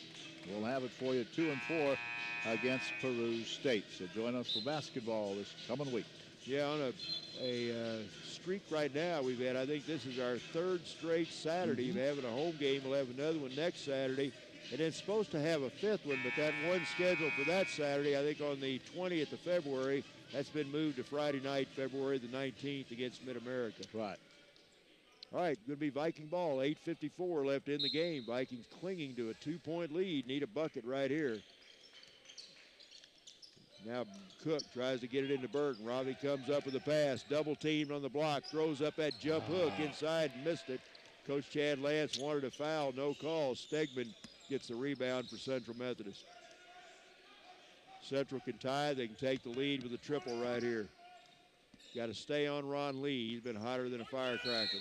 We'll have it for you 2 and 4 against Peru State. So join us for basketball this coming week. Yeah, on a streak right now we've had, I think this is our 3rd straight Saturday of having a home game. We'll have another one next Saturday. And it's supposed to have a 5th one, but that one scheduled for that Saturday, I think on the 20th of February, that's been moved to Friday night, February the 19th against Mid-America. Right. All right, going to be Viking ball, 8:54 left in the game. Vikings clinging to a 2-point lead, need a bucket right here. Now Cook tries to get it into Burton. Robbie comes up with a pass, double teamed on the block, throws up that jump hook inside and missed it. Coach Chad Lance wanted a foul, no call. Stegman gets the rebound for Central Methodist. Central can tie. They can take the lead with a triple right here. Got to stay on Ron Lee. He's been hotter than a firecracker.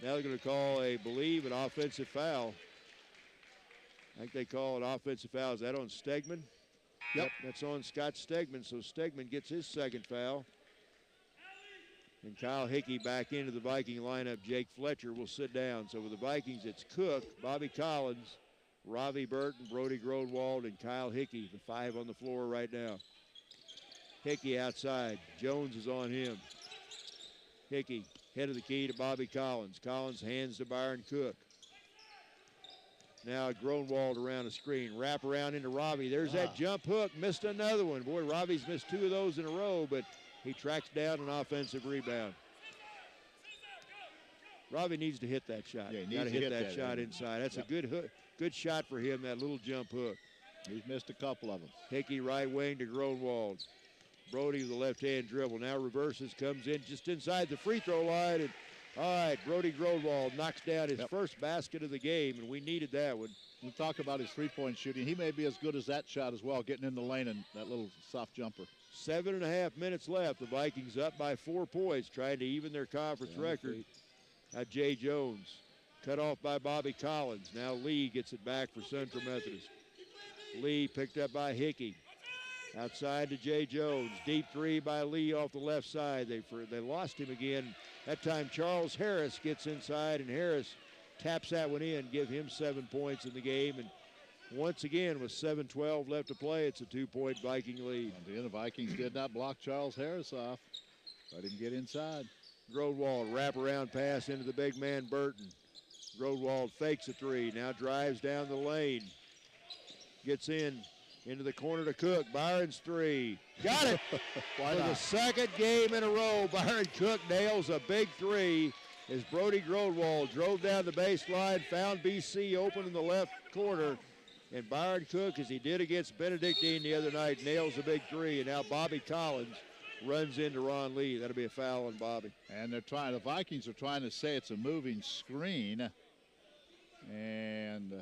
Now they're going to call, believe, an offensive foul. I think they call an offensive foul. Is that on Stegman? Yep, that's on Scott Stegman. So Stegman gets his second foul. And Kyle Hickey back into the Viking lineup. Jake Fletcher will sit down. So with the Vikings, it's Cook, Bobby Collins, Ravi Burton, Brody Grodwald, and Kyle Hickey, the 5 on the floor right now. Hickey outside. Jones is on him. Hickey, head of the key to Bobby Collins. Collins hands to Byron Cook. Now Gronwald around the screen. Wrap around into Ravi. There's that jump hook. Missed another one. Boy, Ravi's missed 2 of those in a row, but he tracks down an offensive rebound. Ravi needs to hit that shot. Yeah, he got to needs hit to that shot inside. That's a good hook. Good shot for him, that little jump hook. He's missed a couple of them. Hickey right wing to Gronwald. Brody with the left-hand dribble. Now reverses, comes in just inside the free throw line. And all right, Brody Grodwald knocks down his first basket of the game, and we needed that one. We'll talk about his three-point shooting. He may be as good as that shot as well, getting in the lane and that little soft jumper. 7.5 minutes left. The Vikings up by 4 points, trying to even their conference record. Now Jay Jones, cut off by Bobby Collins. Now Lee gets it back for Central Methodist. Lee picked up by Hickey. Outside to Jay Jones. Deep 3 by Lee off the left side. They lost him again. That time Charles Harris gets inside, and Harris taps that one in, give him 7 points in the game. And once again, with 7:12 left to play, it's a 2-point Viking lead. And the Vikings did not block Charles Harris off. Let him get inside. Grodwald wraparound pass into the big man Burton. Grodwald fakes a 3, now drives down the lane. Gets into the corner to Cook. Byron's 3. Got it! For the second game in a row, Byron Cook nails a big 3 as Brody Grodwald drove down the baseline, found BC open in the left corner, and Byron Cook, as he did against Benedictine the other night, nails a big 3, and now Bobby Collins runs into Ron Lee. That'll be a foul on Bobby. And the Vikings are trying to say it's a moving screen, and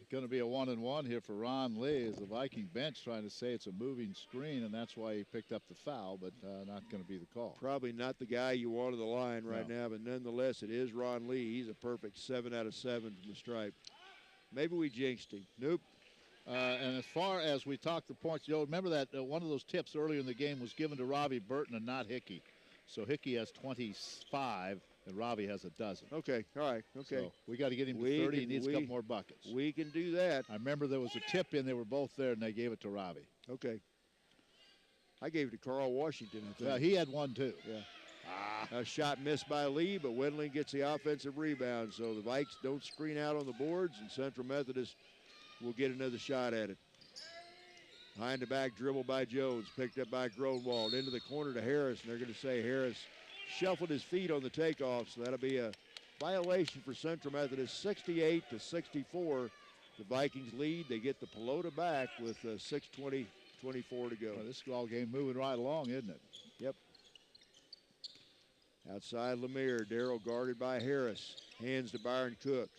going to be a 1-and-1 here for Ron Lee as the Viking bench trying to say it's a moving screen, and that's why he picked up the foul, but not going to be the call. Probably not the guy you want on the line right now, but nonetheless, it is Ron Lee. He's a perfect 7 out of 7 from the stripe. Maybe we jinxed him. Nope. And as far as we talked the points, remember that one of those tips earlier in the game was given to Ravi Burton and not Hickey. So Hickey has 25. And Ravi has a dozen. Okay, all right, okay. So we got to get him to 30. He needs a couple more buckets. We can do that. I remember there was a tip in. They were both there, and they gave it to Ravi. Okay. I gave it to Carl Washington, I think. Yeah, he had one, too. Yeah. A shot missed by Lee, but Wendling gets the offensive rebound. So the Vikes don't screen out on the boards, and Central Methodist will get another shot at it. Behind the back dribble by Jones, picked up by Gronwald. Into the corner to Harris, and they're going to say Harris shuffled his feet on the takeoff, so that'll be a violation for Central Methodist. 68-64, the Vikings lead. They get the Pelota back with 6:24 to go. Well, this ball game moving right along, isn't it? Yep. Outside Lemire, Darrell guarded by Harris. Hands to Byron Cook.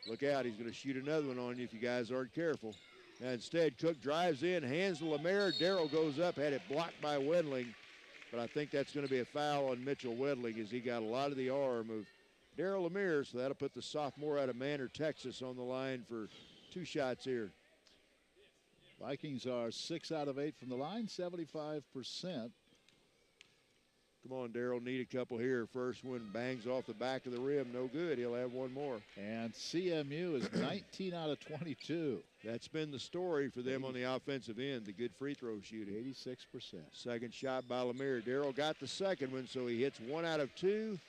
Look out, he's going to shoot another one on you if you guys aren't careful. Now instead, Cook drives in, hands to Lemire. Darrell goes up, had it blocked by Wendling. But I think that's going to be a foul on Mitchell Wedling as he got a lot of the arm of Darrell Lemire, so that'll put the sophomore out of Manor, Texas on the line for 2 shots here. Vikings are 6 out of 8 from the line, 75%. Come on, Darrell, need a couple here. First one bangs off the back of the rim, no good. He'll have one more. And CMU is 19 out of 22. That's been the story for them on the offensive end, the good free throw shooting. 86%. Second shot by Lemire. Darrell got the second one, so he hits 1 out of 2.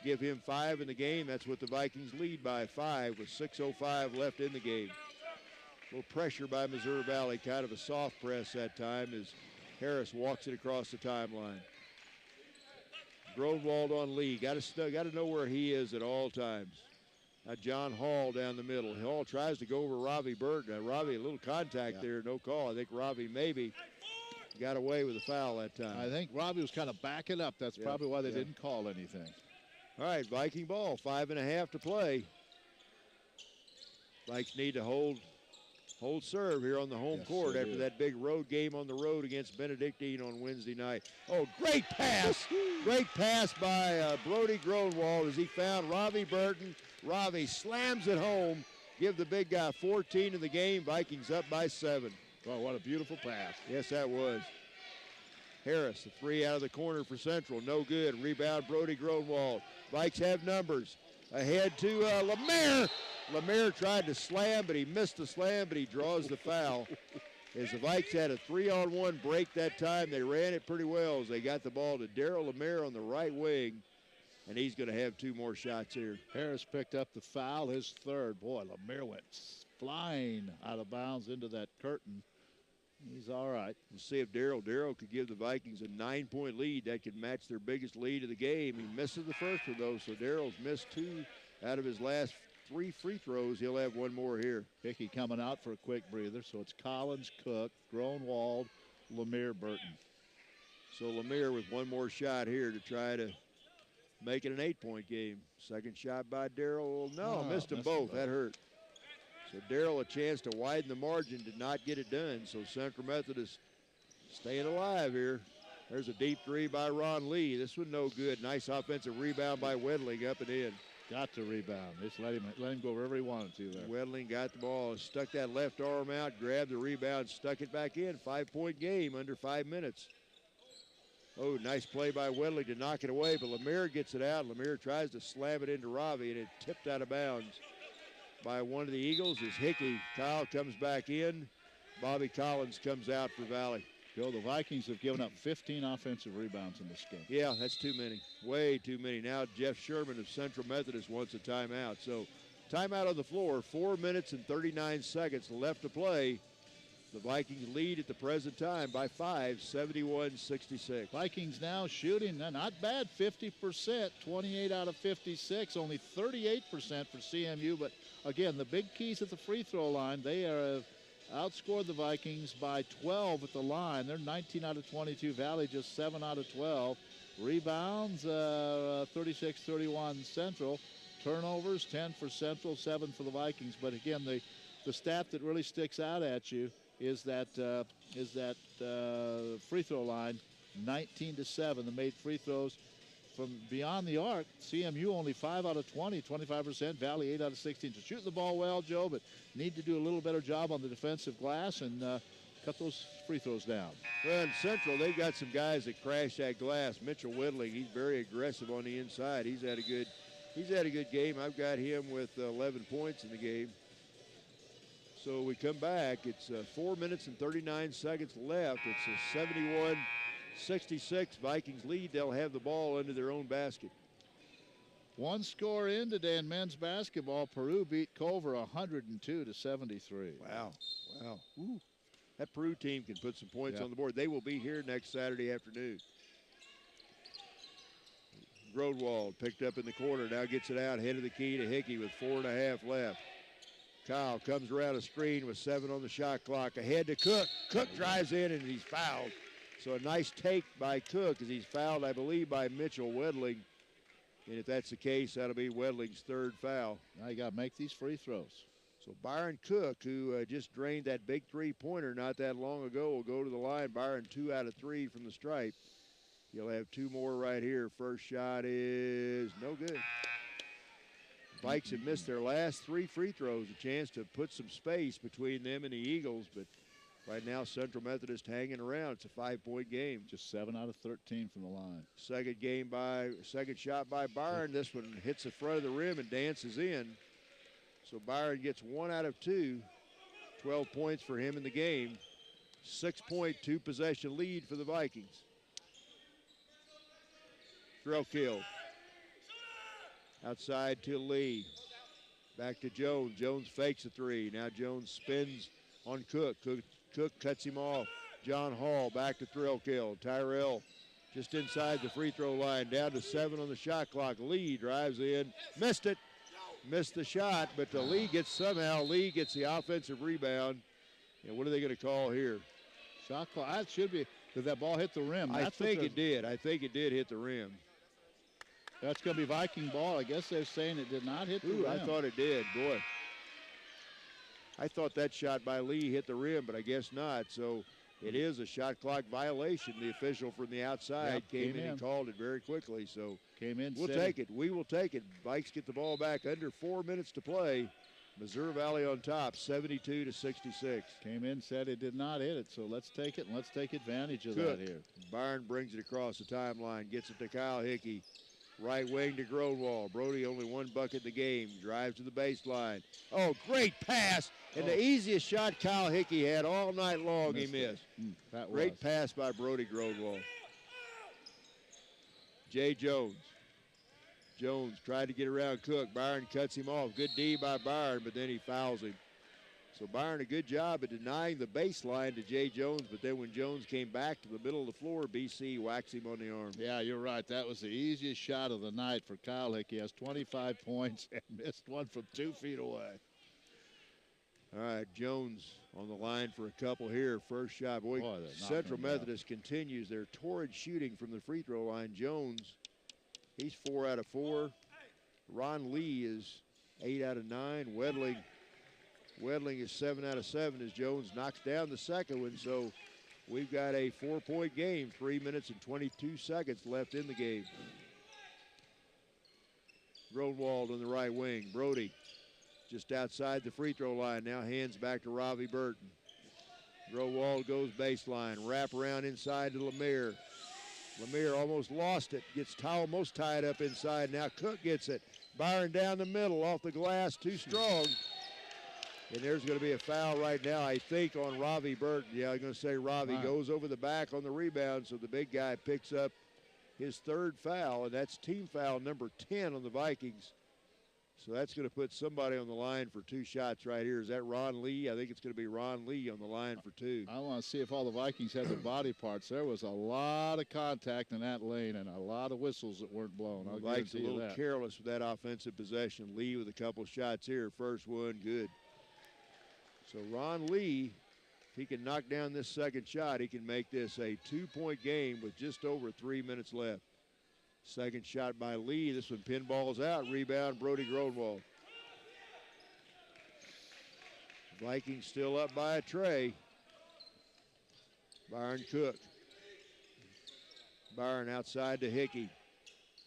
Give him 5 in the game. That's what the Vikings lead by 5 with 6:05 left in the game. A little pressure by Missouri Valley, kind of a soft press that time as Harris walks it across the timeline. Gronwald on Lee. Got to know where he is at all times. Now John Hall down the middle. Hall tries to go over Ravi Burton. Ravi, a little contact there, no call. I think Ravi maybe got away with a foul that time. I think Ravi was kind of backing up. That's probably why they didn't call anything. All right, Viking ball, 5.5 to play. Vikes need to hold hold serve here on the home Yes, court they after do. that big road game on the road against Benedictine on Wednesday night. Oh, great pass. Great pass by Brody Gronwald as he found Ravi Burton. Ravi slams it home. Give the big guy 14 in the game. Vikings up by 7. Oh, what a beautiful pass. Yes, that was. Harris, the three out of the corner for Central. No good. Rebound, Brody Gronwald. Vikes have numbers. Ahead to Lemaire. Lemaire tried to slam, but he missed the slam, but he draws the foul. As the Vikes had a 3-on-1 break that time, they ran it pretty well as they got the ball to Darryl Lemaire on the right wing, and he's going to have 2 more shots here. Harris picked up the foul, his third. Boy, Lemaire went flying out of bounds into that curtain. He's all right. We'll see if Darryl could give the Vikings a 9-point lead. That could match their biggest lead of the game. He misses the first one, though, so Darryl's missed 2 out of his last 3 free throws. He'll have 1 more here. Hickey coming out for a quick breather, so it's Collins, Cook, Gronwald, Lemaire, Burton. So Lemaire with 1 more shot here to try to make it an 8-point game. Second shot by Darryl. No, missed them both. That hurt. So Darryl a chance to widen the margin, did not get it done. So Central Methodist staying alive here. There's a deep 3 by Ron Lee. This one no good. Nice offensive rebound by Wedling up and in. Got to rebound. Just let him go wherever he wanted to there. Wedling got the ball, stuck that left arm out, grabbed the rebound, stuck it back in. 5-point game under 5 minutes. Oh, nice play by Wedling to knock it away, but Lemaire gets it out. Lemaire tries to slam it into Ravi, and it tipped out of bounds by one of the Eagles as Hickey. Kyle comes back in. Bobby Collins comes out for Valley. Joe, the Vikings have given up 15 offensive rebounds in this game. Yeah, that's too many. Way too many. Now Jeff Sherman of Central Methodist wants a timeout. So timeout on the floor. 4 minutes and 39 seconds left to play. The Vikings lead at the present time by 5, 71-66. Vikings now shooting, not bad, 50%, 28 out of 56, only 38% for CMU. But again, the big keys at the free throw line, they are outscored the Vikings by 12 at the line. They're 19 out of 22. Valley just 7 out of 12. Rebounds, 36-31 Central. Turnovers, 10 for Central, 7 for the Vikings. But again, the stat that really sticks out at you is that free throw line, 19-7. The made free throws from beyond the arc. CMU only 5 out of 20, 25%. Valley 8 out of 16. So shooting the ball well, Joe, but need to do a little better job on the defensive glass and cut those free throws down. Well, in Central, they've got some guys that crash that glass. Mitchell Whittling, he's very aggressive on the inside. He's had a good game. I've got him with 11 points in the game. So we come back. It's 4 minutes and 39 seconds left. It's a 71-66 Vikings lead. They'll have the ball into their own basket. 1 score in today in men's basketball. Peru beat Culver 102-73. Wow. Ooh. That Peru team can put some points on the board. They will be here next Saturday afternoon. Grodwald picked up in the corner. Now gets it out, head of the key to Hickey with 4.5 left. Kyle comes around a screen with 7 on the shot clock. Ahead to Cook. Cook drives in and he's fouled. So a nice take by Cook as he's fouled, I believe, by Mitchell Wedling. And if that's the case, that'll be Wedling's 3rd foul. Now you got to make these free throws. So Byron Cook, who just drained that big 3-pointer not that long ago, will go to the line. Byron 2 out of 3 from the stripe. He'll have 2 more right here. First shot is no good. Vikes have missed their last 3 free throws, a chance to put some space between them and the Eagles, but right now Central Methodist hanging around. It's a 5-point game. Just 7 out of 13 from the line. Second shot by Byron. This one hits the front of the rim and dances in. So Byron gets 1 out of 2. 12 points for him in the game. 6-point, 2-possession lead for the Vikings. Thrill kill. Outside to Lee. Back to Jones. Jones fakes a 3. Now Jones spins on Cook. Cook cuts him off. John Hall back to thrill kill. Tyrell just inside the free throw line. Down to 7 on the shot clock. Lee drives in. Missed it. Missed the shot, but Lee gets the offensive rebound. And what are they going to call here? Shot clock. That should be. Did that ball hit the rim? I think it did. I think it did hit the rim. That's going to be Viking ball. I guess they're saying it did not hit the rim. I thought it did. Boy. I thought that shot by Lee hit the rim, but I guess not. So it is a shot clock violation. The official from the outside came in and called it very quickly. So we'll take it. We will take it. Vikes get the ball back under 4 minutes to play. Missouri Valley on top, 72-66. Came in, said it did not hit it, so let's take it and let's take advantage of that here. Byron brings it across the timeline, gets it to Kyle Hickey. Right wing to Gronwall. Brody only one bucket in the game. Drives to the baseline. Oh, great pass. And the easiest shot Kyle Hickey had all night long, he missed. Great pass by Brody Gronwall. Jay Jones. Jones tried to get around Cook. Byron cuts him off. Good D by Byron, but then he fouls him. So Byron, a good job at denying the baseline to Jay Jones, but then when Jones came back to the middle of the floor, BC whacks him on the arm. Yeah, you're right. That was the easiest shot of the night for Kyle Hickey. He has 25 points and missed one from 2 feet away. All right, Jones on the line for a couple here. First shot. Boy, Central Methodist continues their torrid shooting from the free throw line. Jones, he's 4 out of 4. Ron Lee is 8 out of 9. Wedling is 7 out of 7 as Jones knocks down the second one. So we've got a 4-point game, 3 minutes and 22 seconds left in the game. Gronwald on the right wing. Brody just outside the free throw line. Now hands back to Ravi Burton. Gronwald goes baseline. Wrap around inside to Lemire. Lemire almost lost it. Gets almost tied up inside. Now Cook gets it. Byron down the middle off the glass. Too strong. And there's going to be a foul right now, I think, on Ravi Burton. Yeah, I'm going to say Ravi goes over the back on the rebound, so the big guy picks up his third foul, and that's team foul number 10 on the Vikings. So that's going to put somebody on the line for 2 shots right here. Is that Ron Lee? I think it's going to be Ron Lee on the line for 2. I want to see if all the Vikings have the body parts. There was a lot of contact in that lane and a lot of whistles that weren't blown. I'll Vikes a little that. Careless with that offensive possession. Lee with a couple shots here. First one, good. So Ron Lee, if he can knock down this second shot, he can make this a 2-point game with just over 3 minutes left. Second shot by Lee. This one pinballs out. Rebound, Brody Gronwald. Vikings still up by a tray. Byron Cook. Byron outside to Hickey.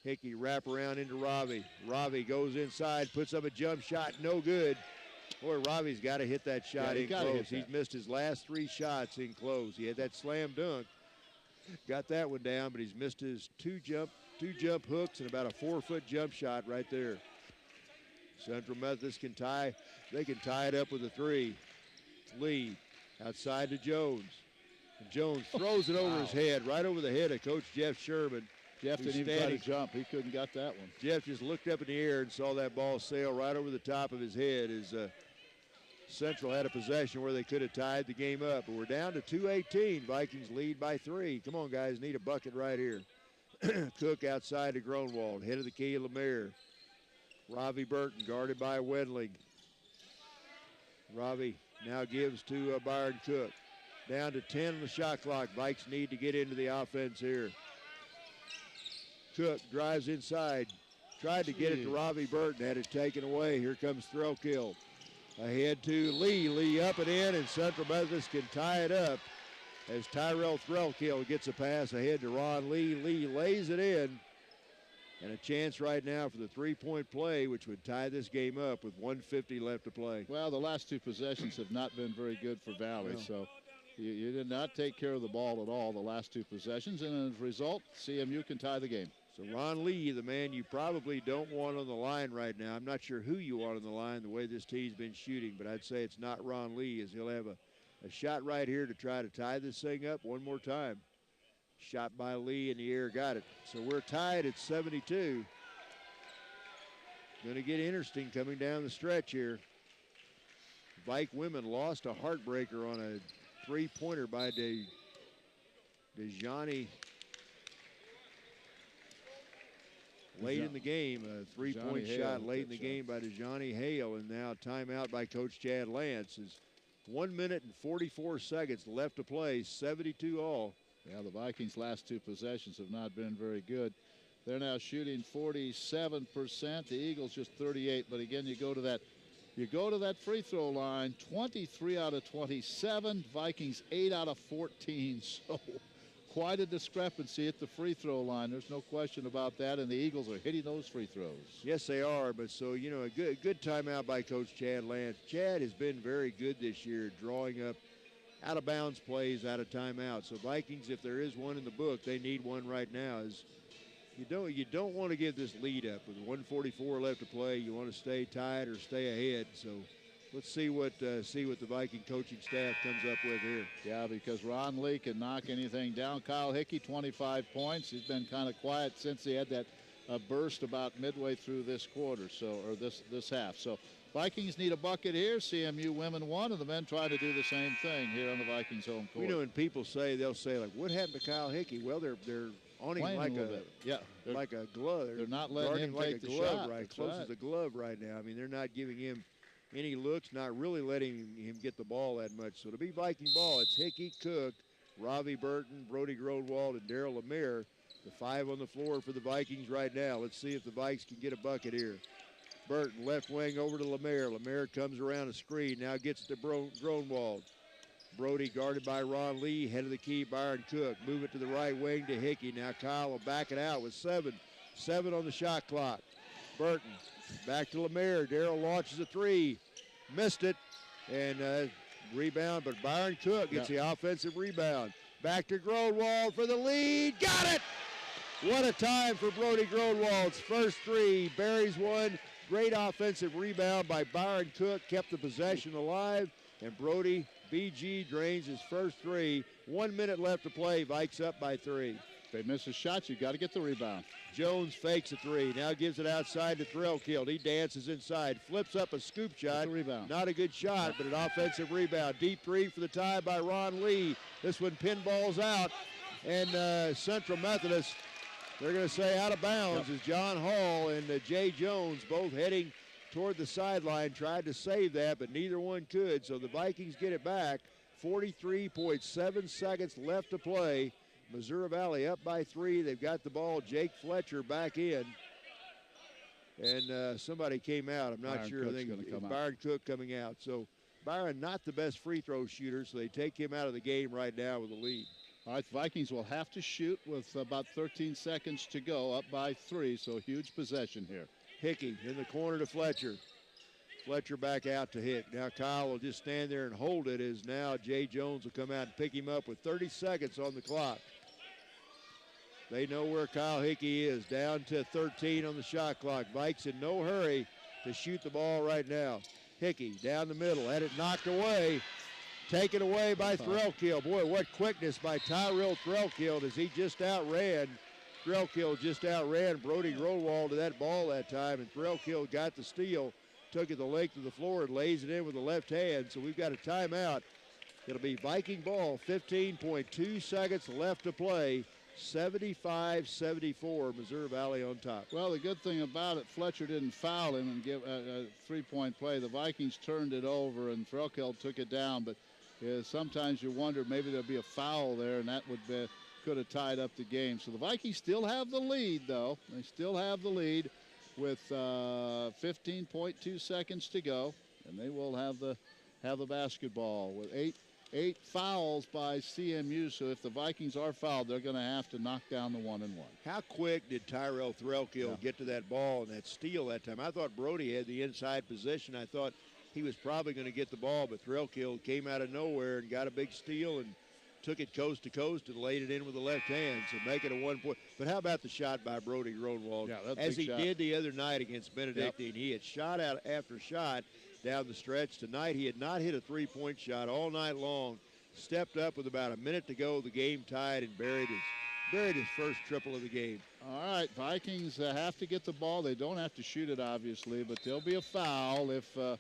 Hickey wrap around into Ravi. Ravi goes inside, puts up a jump shot, no good. Boy, Ravi's got to hit that shot in close. He's missed his last 3 shots in close. He had that slam dunk. Got that one down, but he's missed his two jump hooks and about a 4-foot jump shot right there. Central Methodist can tie. They can tie it up with a 3. Lee outside to Jones. And Jones throws it over his head, right over the head of Coach Jeff Sherman. Jeff didn't even try to jump. He couldn't got that one. Jeff just looked up in the air and saw that ball sail right over the top of his head as Central had a possession where they could have tied the game up. But we're down to 2:18. Vikings lead by 3. Come on, guys. Need a bucket right here. Cook outside to Gronwald. Head of the key, Lemire. Ravi Burton guarded by Wedling. Ravi now gives to Byron Cook. Down to 10 on the shot clock. Vikes need to get into the offense here. Cook drives inside. Tried to get it to Ravi Burton. Had it taken away. Here comes Threlkill. Ahead to Lee. Lee up and in, and Central Methodist can tie it up as Tyrell Threlkill gets a pass ahead to Ron Lee. Lee lays it in. And a chance right now for the 3-point play, which would tie this game up with 1:50 left to play. Well, the last 2 possessions have not been very good for Valley, so you did not take care of the ball at all the last 2 possessions, and as a result, CMU can tie the game. So Ron Lee, the man you probably don't want on the line right now. I'm not sure who you want on the line the way this team's been shooting, but I'd say it's not Ron Lee, as he'll have a shot right here to try to tie this thing up one more time. Shot by Lee in the air, got it. So we're tied at 72. Going to get interesting coming down the stretch here. Vike women lost a heartbreaker on a 3-pointer by Dejani. Late in the game, a 3-point shot late in the game by Dejani Hale, and now timeout by Coach Chad Lance. Is 1 minute and 44 seconds left to play, 72 all. Yeah, the Vikings' last 2 possessions have not been very good. They're now shooting 47%. The Eagles just 38. But again, you go to that You go to that free throw line, 23 out of 27, Vikings 8 out of 14. So quite a discrepancy at the free throw line. There's no question about that, and the Eagles are hitting those free throws. Yes, they are, but so, you know, a good timeout by Coach Chad Lance. Chad has been very good this year, drawing up out-of-bounds plays out of timeout. So Vikings, if there is one in the book, they need one right now. You don't want to give this lead up. With 1:44 left to play, you want to stay tied or stay ahead. So let's see what the Viking coaching staff comes up with here. Yeah, because Ron Lee can knock anything down. Kyle Hickey, 25 points. He's been kind of quiet since he had that burst about midway through this quarter, or this half. So Vikings need a bucket here. CMU women won, and the men try to do the same thing here on the Vikings home court. You know, when people they'll say, like, what happened to Kyle Hickey? Well, they're on him like a glove. They're not letting him take the shot. Right, close as a glove right now. I mean, they're not giving him any looks, not really letting him get the ball that much. So to be Viking ball, it's Hickey, Cook, Ravi Burton, Brody Grodwald, and Daryl Lemire. The 5 on the floor for the Vikings right now. Let's see if the Vikes can get a bucket here. Burton, left wing over to Lemire. Lemire comes around a screen, now gets to Gronwald. Brody guarded by Ron Lee, head of the key, Byron Cook. Move it to the right wing to Hickey. Now Kyle will back it out with 7 on the shot clock. Burton back to Lemire. Darrell launches a 3. Missed it. And rebound, but Byron Cook gets the offensive rebound. Back to Gronwald for the lead. Got it! What a time for Brody Gronwald's first 3. Buries one. Great offensive rebound by Byron Cook. Kept the possession alive. And Brody BG drains his first 3. 1 minute left to play. Vikes up by 3. If they miss a shot, you've got to get the rebound. Jones fakes a 3. Now gives it outside to Threlkild. He dances inside. Flips up a scoop shot. Rebound. Not a good shot, but an offensive rebound. Deep 3 for the tie by Ron Lee. This one pinballs out. And Central Methodist, they're going to say out of bounds as John Hall and Jay Jones both heading toward the sideline, tried to save that, but neither one could. So the Vikings get it back. 43.7 seconds left to play. Missouri Valley up by 3. They've got the ball. Jake Fletcher back in. And somebody came out. I'm not sure. I think it's Byron Cook coming out. So Byron, not the best free throw shooter, so they take him out of the game right now with a lead. All right, the Vikings will have to shoot with about 13 seconds to go, up by 3, so huge possession here. Hickey in the corner to Fletcher. Fletcher back out to Hick. Now Kyle will just stand there and hold it as now Jay Jones will come out and pick him up with 30 seconds on the clock. They know where Kyle Hickey is, down to 13 on the shot clock. Vikes in no hurry to shoot the ball right now. Hickey down the middle, had it knocked away. Taken away by Threlkild. Boy, what quickness by Tyrell Threlkild as he just outran. Threlkild just outran Brody Growald to that ball that time, and Threlkild got the steal, took it the length of the floor and lays it in with the left hand. So we've got a timeout. It'll be Viking ball, 15.2 seconds left to play. 75-74, Missouri Valley on top. Well, the good thing about it, Fletcher didn't foul him and give a three-point play. The Vikings turned it over, and Threlkild took it down. But sometimes you wonder maybe there'll be a foul there, and that could have tied up the game. So the Vikings still have the lead, though. They still have the lead with 15.2 seconds to go, and they will have the basketball with eight fouls by CMU, so if the Vikings are fouled, they're going to have to knock down the 1-and-1. How quick did Tyrell Threlkild get to that ball and that steal that time? I thought Brody had the inside position. I thought he was probably going to get the ball, but Threlkild came out of nowhere and got a big steal and took it coast to coast and laid it in with the left hand, so make it a 1 point. But how about the shot by Brody Gronwald? As he did the other night against Benedictine. He had shot out after shot down the stretch. Tonight he had not hit a three-point shot all night long. Stepped up with about a minute to go, the game tied, and buried his first triple of the game. All right, Vikings have to get the ball. They don't have to shoot it, obviously, but there'll be a foul if the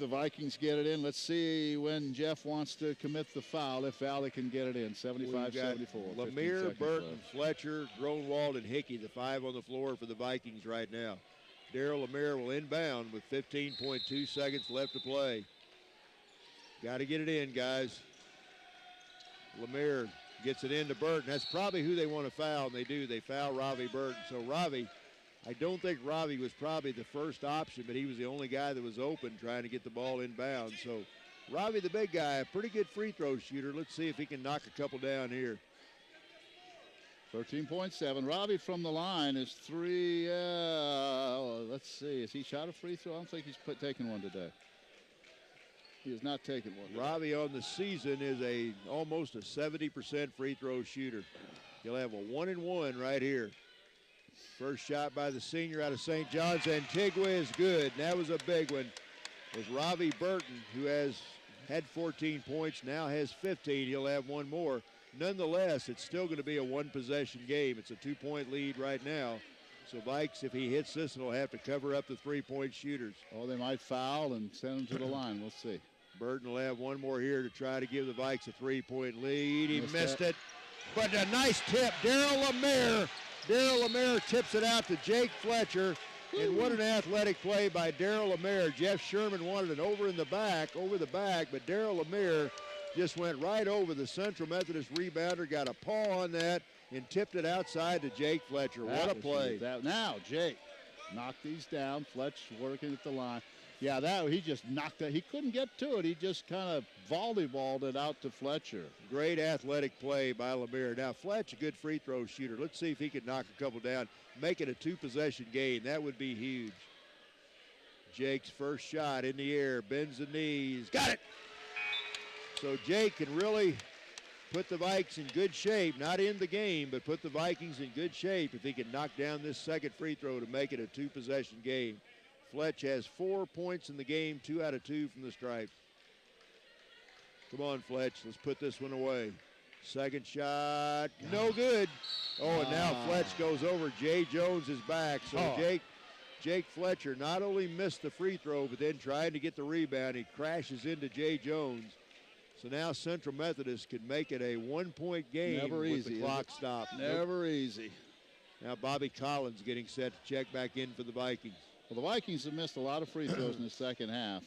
Vikings get it in. Let's see when Jeff wants to commit the foul, if Valley can get it in. 75-74. Lemire, Burton, Fletcher, Gronwald, and Hickey, the 5 on the floor for the Vikings right now. Daryl Lemire will inbound with 15.2 seconds left to play. Got to get it in, guys. Lemire gets it in to Burton. That's probably who they want to foul, and they do. They foul Ravi Burton. So Ravi I don't think Ravi was probably the first option, but he was the only guy that was open trying to get the ball inbound. So Ravi, the big guy, a pretty good free throw shooter. Let's see if he can knock a couple down here. 13.7. Ravi from the line is 3. Let's see. Has he shot a free throw? I don't think he's taken one today. He has not taken one today. Ravi on the season is almost a 70% free throw shooter. He'll have a 1-and-1 right here. First shot by the senior out of St. John's. Antigua is good. And that was a big one. As Ravi Burton, who has had 14 points, now has 15. He'll have one more. Nonetheless, it's still going to be a one-possession game. It's a 2-point lead right now. So Vikes, if he hits this, will have to cover up the three-point shooters. Oh, they might foul and send him to the line. We'll see. Burton will have one more here to try to give the Vikes a three-point lead. He missed it. But a nice tip. Daryl Lemaire tips it out to Jake Fletcher. And what an athletic play by Daryl Lemaire. Jeff Sherman wanted it over the back, but Daryl Lemaire just went right over the Central Methodist rebounder, got a paw on that, and tipped it outside to Jake Fletcher. What a play. Now, Jake knocked these down. Fletch working at the line. Yeah, he just knocked it. He couldn't get to it. He just kind of volleyballed it out to Fletcher. Great athletic play by Lemaire. Now, Fletch, a good free throw shooter. Let's see if he can knock a couple down, make it a two-possession game. That would be huge. Jake's first shot in the air, bends the knees. Got it! So Jake can really put the Vikes in good shape, not in the game, but put the Vikings in good shape if he can knock down this second free throw to make it a two-possession game. Fletch has 4 points in the game, 2 out of 2 from the stripe. Come on, Fletch, let's put this one away. Second shot, no good. Oh, and now Fletch goes over. Jay Jones is back. So Jake Fletcher not only missed the free throw, but then trying to get the rebound. He crashes into Jay Jones. So now Central Methodist can make it a 1-point game with the clock stopped. Never easy. Now Bobby Collins getting set to check back in for the Vikings. Well, the Vikings have missed a lot of free throws in the second half,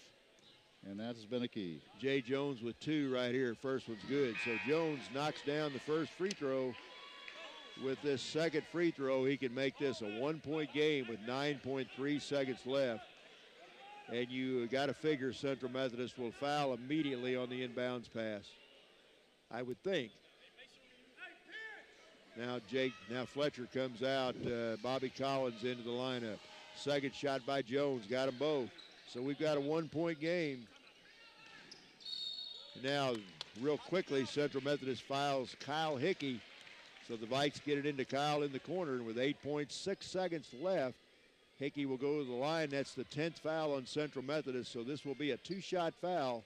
and that has been a key. Jay Jones with 2 right here. First one's good. So Jones knocks down the first free throw. With this second free throw, he can make this a 1-point game with 9.3 seconds left. And you got to figure Central Methodist will foul immediately on the inbounds pass, I would think. Now Fletcher comes out. Bobby Collins into the lineup. Second shot by Jones, got them both. So we've got a 1-point game. Now, real quickly, Central Methodist fouls Kyle Hickey. So the Vikes get it into Kyle in the corner, and with 8.6 seconds left, Hickey will go to the line. That's the 10th foul on Central Methodist, so this will be a 2-shot foul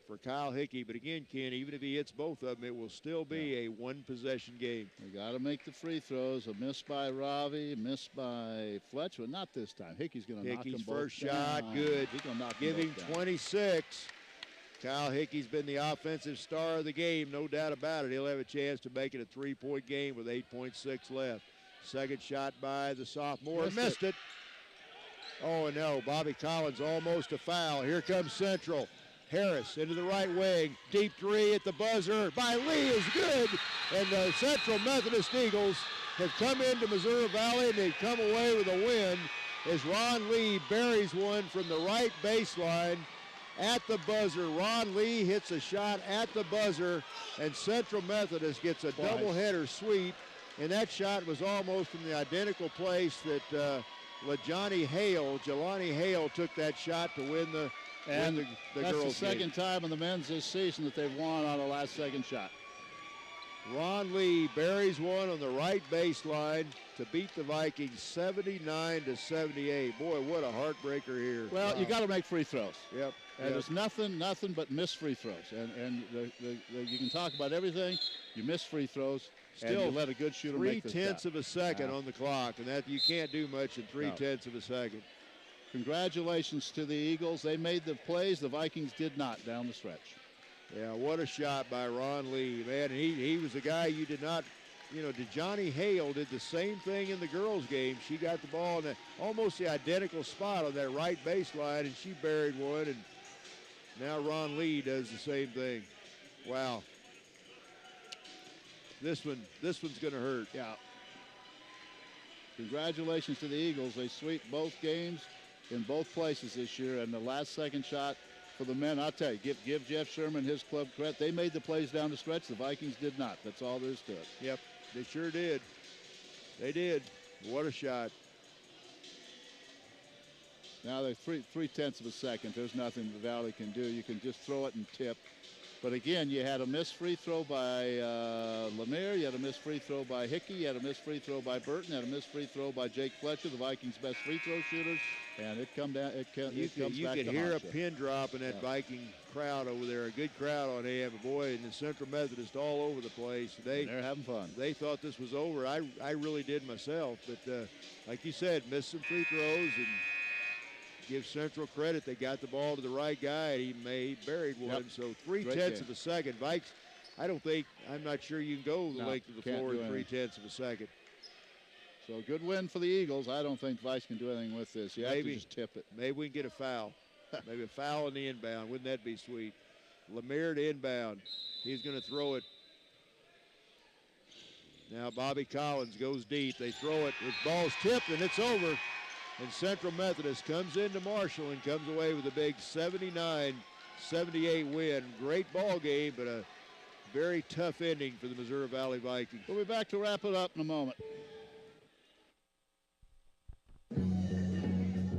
for Kyle Hickey. But again, Ken, even if he hits both of them, it will still be a one-possession game. We got to make the free throws. A miss by Ravi, a miss by Fletch, but not this time. Hickey's going to knock them both down. Hickey's first shot, good. He's going to knock Give them him both down. 26. Kyle Hickey's been the offensive star of the game, no doubt about it. He'll have a chance to make it a 3-point game with 8.6 left. Second shot by the sophomore. Missed it. Oh, no. Bobby Collins almost a foul. Here comes Central. Harris into the right wing. Deep three at the buzzer by Lee is good. And the Central Methodist Eagles have come into Missouri Valley, and they've come away with a win as Ron Lee buries one from the right baseline at the buzzer. Ron Lee hits a shot at the buzzer, and Central Methodist gets a doubleheader sweep. And that shot was almost from the identical place that Jelani Hale took that shot to win the girls' that's the second game. time in the men's this season that they've won on a last second shot. Ron Lee buries one on the right baseline to beat the Vikings 79-78. Boy, what a heartbreaker here. Well, you got to make free throws. Yep. And there's nothing but missed free throws. And you can talk about everything. You miss free throws. Still, and you let a good shooter make this shot. 3/10 of a second on the clock, and that you can't do much in 3/10 of a second. Congratulations to the Eagles. They made the plays. The Vikings did not down the stretch. Yeah, what a shot by Ron Lee, man. He was a guy you did not, Johnny Hale did the same thing in the girls' game. She got the ball in almost the identical spot on that right baseline, and she buried one, and now Ron Lee does the same thing. Wow. This one's going to hurt. Yeah. congratulations to the Eagles. They sweep both games in both places this year, and the last second shot for the men, I'll tell you, give Jeff Sherman his club credit. They made the plays down the stretch. The Vikings did not. That's all there is to it. Yep, they sure did. They did. What a shot. Now they're 3/10 of a second. There's nothing the Valley can do. You can just throw it and tip. But again, you had a missed free throw by Lemire. You had a missed free throw by Hickey. You had a missed free throw by Burton. You had a missed free throw by Jake Fletcher, the Vikings' best free throw shooters. And it comes down. You could hear a pin drop in that Viking crowd over there. A good crowd on hand, but boy, and the Central Methodist all over the place. They're having fun. They thought this was over. I really did myself, but like you said, missed some free throws and. Give Central credit. They got the ball to the right guy, and he buried one. Yep. So 3/10 of a second. Vikes, I'm not sure you can go the length of the floor in 3/10 of a second. So good win for the Eagles. I don't think Vice can do anything with this. You have to just tip it. Maybe we can get a foul. Maybe a foul in the inbound. Wouldn't that be sweet? Lemire to inbound. He's going to throw it. Now Bobby Collins goes deep. They throw it. His ball's tipped, and it's over. And Central Methodist comes into Marshall and comes away with a big 79-78 win. Great ball game, but a very tough ending for the Missouri Valley Vikings. We'll be back to wrap it up in a moment.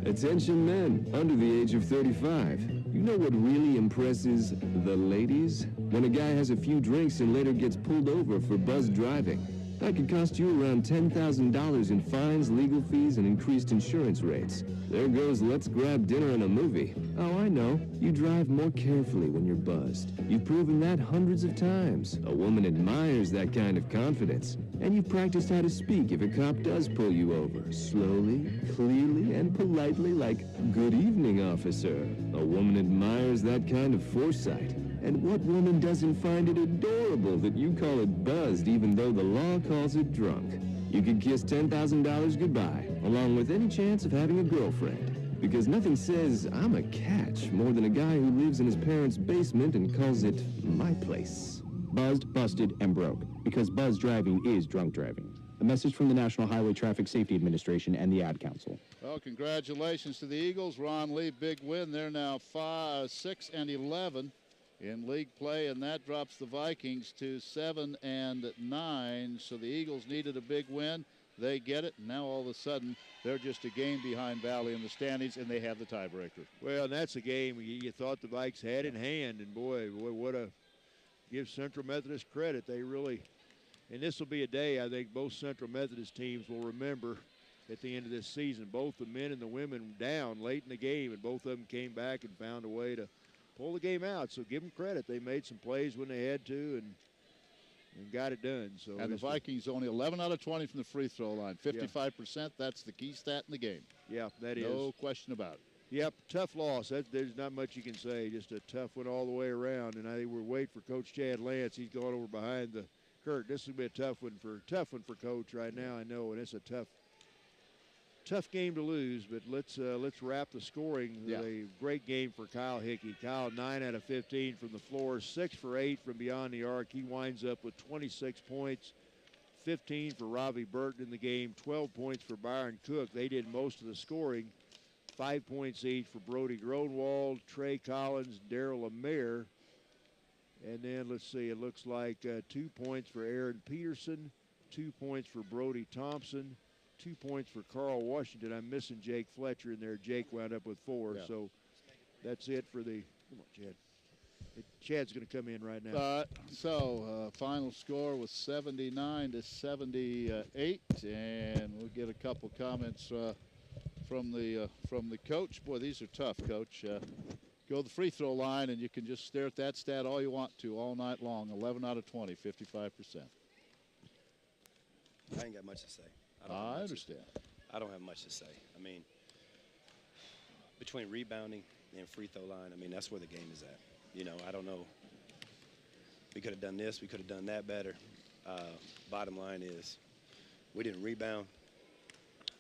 Attention men under the age of 35. You know what really impresses the ladies? When a guy has a few drinks and later gets pulled over for buzzed driving. That could cost you around $10,000 in fines, legal fees, and increased insurance rates. There goes let's grab dinner and a movie. Oh, I know. You drive more carefully when you're buzzed. You've proven that hundreds of times. A woman admires that kind of confidence. And you've practiced how to speak if a cop does pull you over. Slowly, clearly, and politely like, "Good evening, officer." A woman admires that kind of foresight. And what woman doesn't find it adorable that you call it buzzed even though the law calls it drunk? You could kiss $10,000 goodbye, along with any chance of having a girlfriend. Because nothing says, "I'm a catch," more than a guy who lives in his parents' basement and calls it my place. Buzzed, busted, and broke. Because buzz driving is drunk driving. A message from the National Highway Traffic Safety Administration and the Ad Council. Well, congratulations to the Eagles. Ron Lee, big win. They're now 6-11 in league play, and that drops the Vikings to 7-9. So the Eagles needed a big win. They get it, and now all of a sudden they're just a game behind Valley in the standings, and they have the tiebreaker. Well, and that's a game you thought the Vikes had in hand, and boy, what a give Central Methodist credit. They really, and this will be a day I think both Central Methodist teams will remember at the end of this season. Both the men and the women down late in the game, and both of them came back and found a way to pull the game out. So give them credit. They made some plays when they had to and got it done. So and the Vikings only 11 out of 20 from the free throw line. 55%, that's the key stat in the game. Yeah, that is. No question about it. Yep, tough loss. There's not much you can say. Just a tough one all the way around. And I think we're waiting for Coach Chad Lance. He's going over behind the Kurt. This will be a tough one for Coach right now. I know, and it's a tough game to lose. But let's wrap the scoring. Yeah. A great game for Kyle Hickey. Kyle 9 out of 15 from the floor, 6 for 8 from beyond the arc. He winds up with 26 points. 15 for Robbie Burton in the game. 12 points for Byron Cook. They did most of the scoring. 5 points each for Brody Gronwald, Trey Collins, Darryl Lemire. And then let's see, it looks like 2 points for Aaron Peterson, 2 points for Brody Thompson, 2 points for Carl Washington. I'm missing Jake Fletcher in there. Jake wound up with 4. Yeah. So that's it for the, come on, Chad. Chad's going to come in right now. Final score was 79-78, and we'll get a couple comments from the coach. Boy, these are tough, Coach. Go to the free throw line, and you can just stare at that stat all you want to all night long. 11 out of 20, 55%. I ain't got much to say. I understand. I don't have much to say. I mean, between rebounding and free throw line, I mean, that's where the game is at. You know, I don't know. We could have done this. We could have done that better. Bottom line is we didn't rebound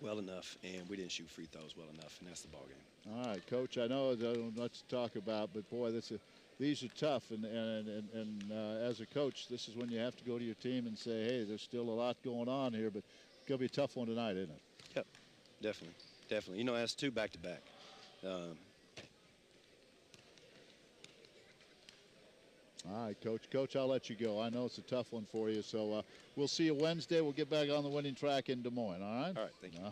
well enough, and we didn't shoot free throws well enough, and that's the ball game. All right, Coach. I know there's not much to talk about, but boy, these are tough. And as a coach, this is when you have to go to your team and say, "Hey, there's still a lot going on here, but it's gonna be a tough one tonight, isn't it?" Yep, definitely, definitely. You know, that's 2 back-to-back. All right, Coach. Coach, I'll let you go. I know it's a tough one for you, so we'll see you Wednesday. We'll get back on the winning track in Des Moines, all right? All right, thank you.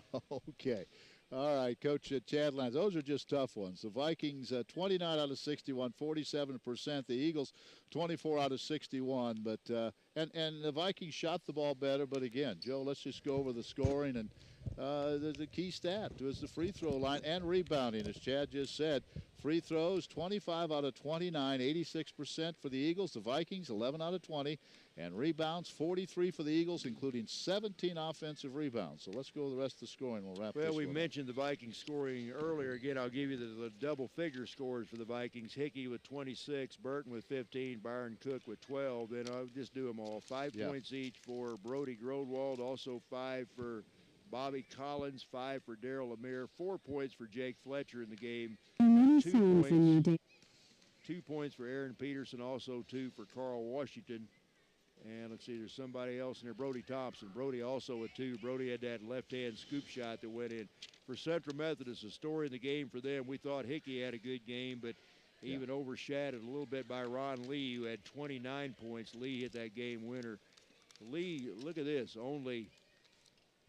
Okay. All right, Coach Chad Lyons. Those are just tough ones. The Vikings, 29 out of 61, 47%. The Eagles, 24 out of 61. But and the Vikings shot the ball better. But again, Joe, let's just go over the scoring. And the key stat was the free throw line and rebounding, as Chad just said. Free throws, 25 out of 29, 86% for the Eagles. The Vikings, 11 out of 20. And rebounds, 43 for the Eagles, including 17 offensive rebounds. So let's go to the rest of the scoring. We'll wrap this Well, we one mentioned the Vikings scoring earlier. Again, I'll give you the double-figure scores for the Vikings. Hickey with 26, Burton with 15, Byron Cook with 12. Then I'll just do them all. 5 points each for Brody Grodwald, also 5 for Bobby Collins, 5 for Darryl Lemire, 4 points for Jake Fletcher in the game. 2 points for Aaron Peterson, also 2 for Carl Washington. And let's see, there's somebody else in there, Brody Thompson. Brody also with 2. Brody had that left-hand scoop shot that went in. For Central Methodist, a story in the game for them. We thought Hickey had a good game, but even overshadowed a little bit by Ron Lee, who had 29 points. Lee hit that game winner. Lee, look at this,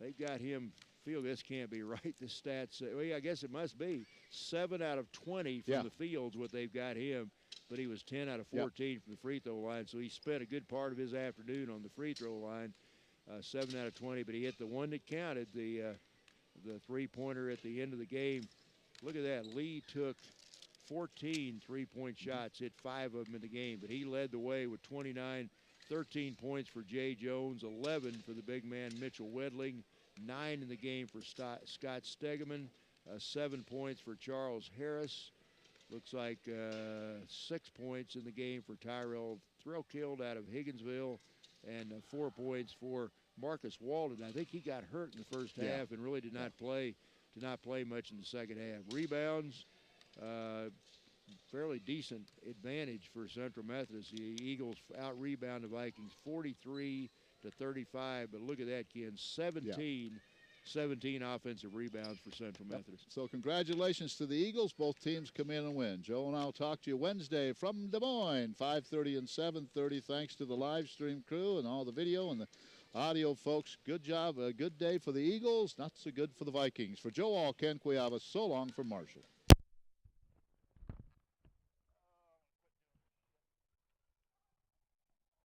they've got him, feel this can't be right, the stats, well, I guess it must be. 7 out of 20 from the field's what they've got him. But he was 10 out of 14 from the free throw line, so he spent a good part of his afternoon on the free throw line, 7 out of 20. But he hit the one that counted, the three-pointer at the end of the game. Look at that. Lee took 14 three-point shots, hit 5 of them in the game, but he led the way with 29, 13 points for Jay Jones, 11 for the big man Mitchell Wedling, 9 in the game for Scott Stegeman, 7 points for Charles Harris. Looks like 6 points in the game for Tyrell Thrillkild out of Higginsville, and 4 points for Marcus Walden. I think he got hurt in the first half and really did not play much in the second half. Rebounds, fairly decent advantage for Central Methodist. The Eagles out-rebound the Vikings 43-35, but look at that, Ken, 17 offensive rebounds for Central Methodist. So congratulations to the Eagles. Both teams come in and win. Joe and I will talk to you Wednesday from Des Moines, 5:30 and 7:30. Thanks to the live stream crew and all the video and the audio folks. Good job. A good day for the Eagles. Not so good for the Vikings. For Joe All, Ken Cuiava, so long from Marshall.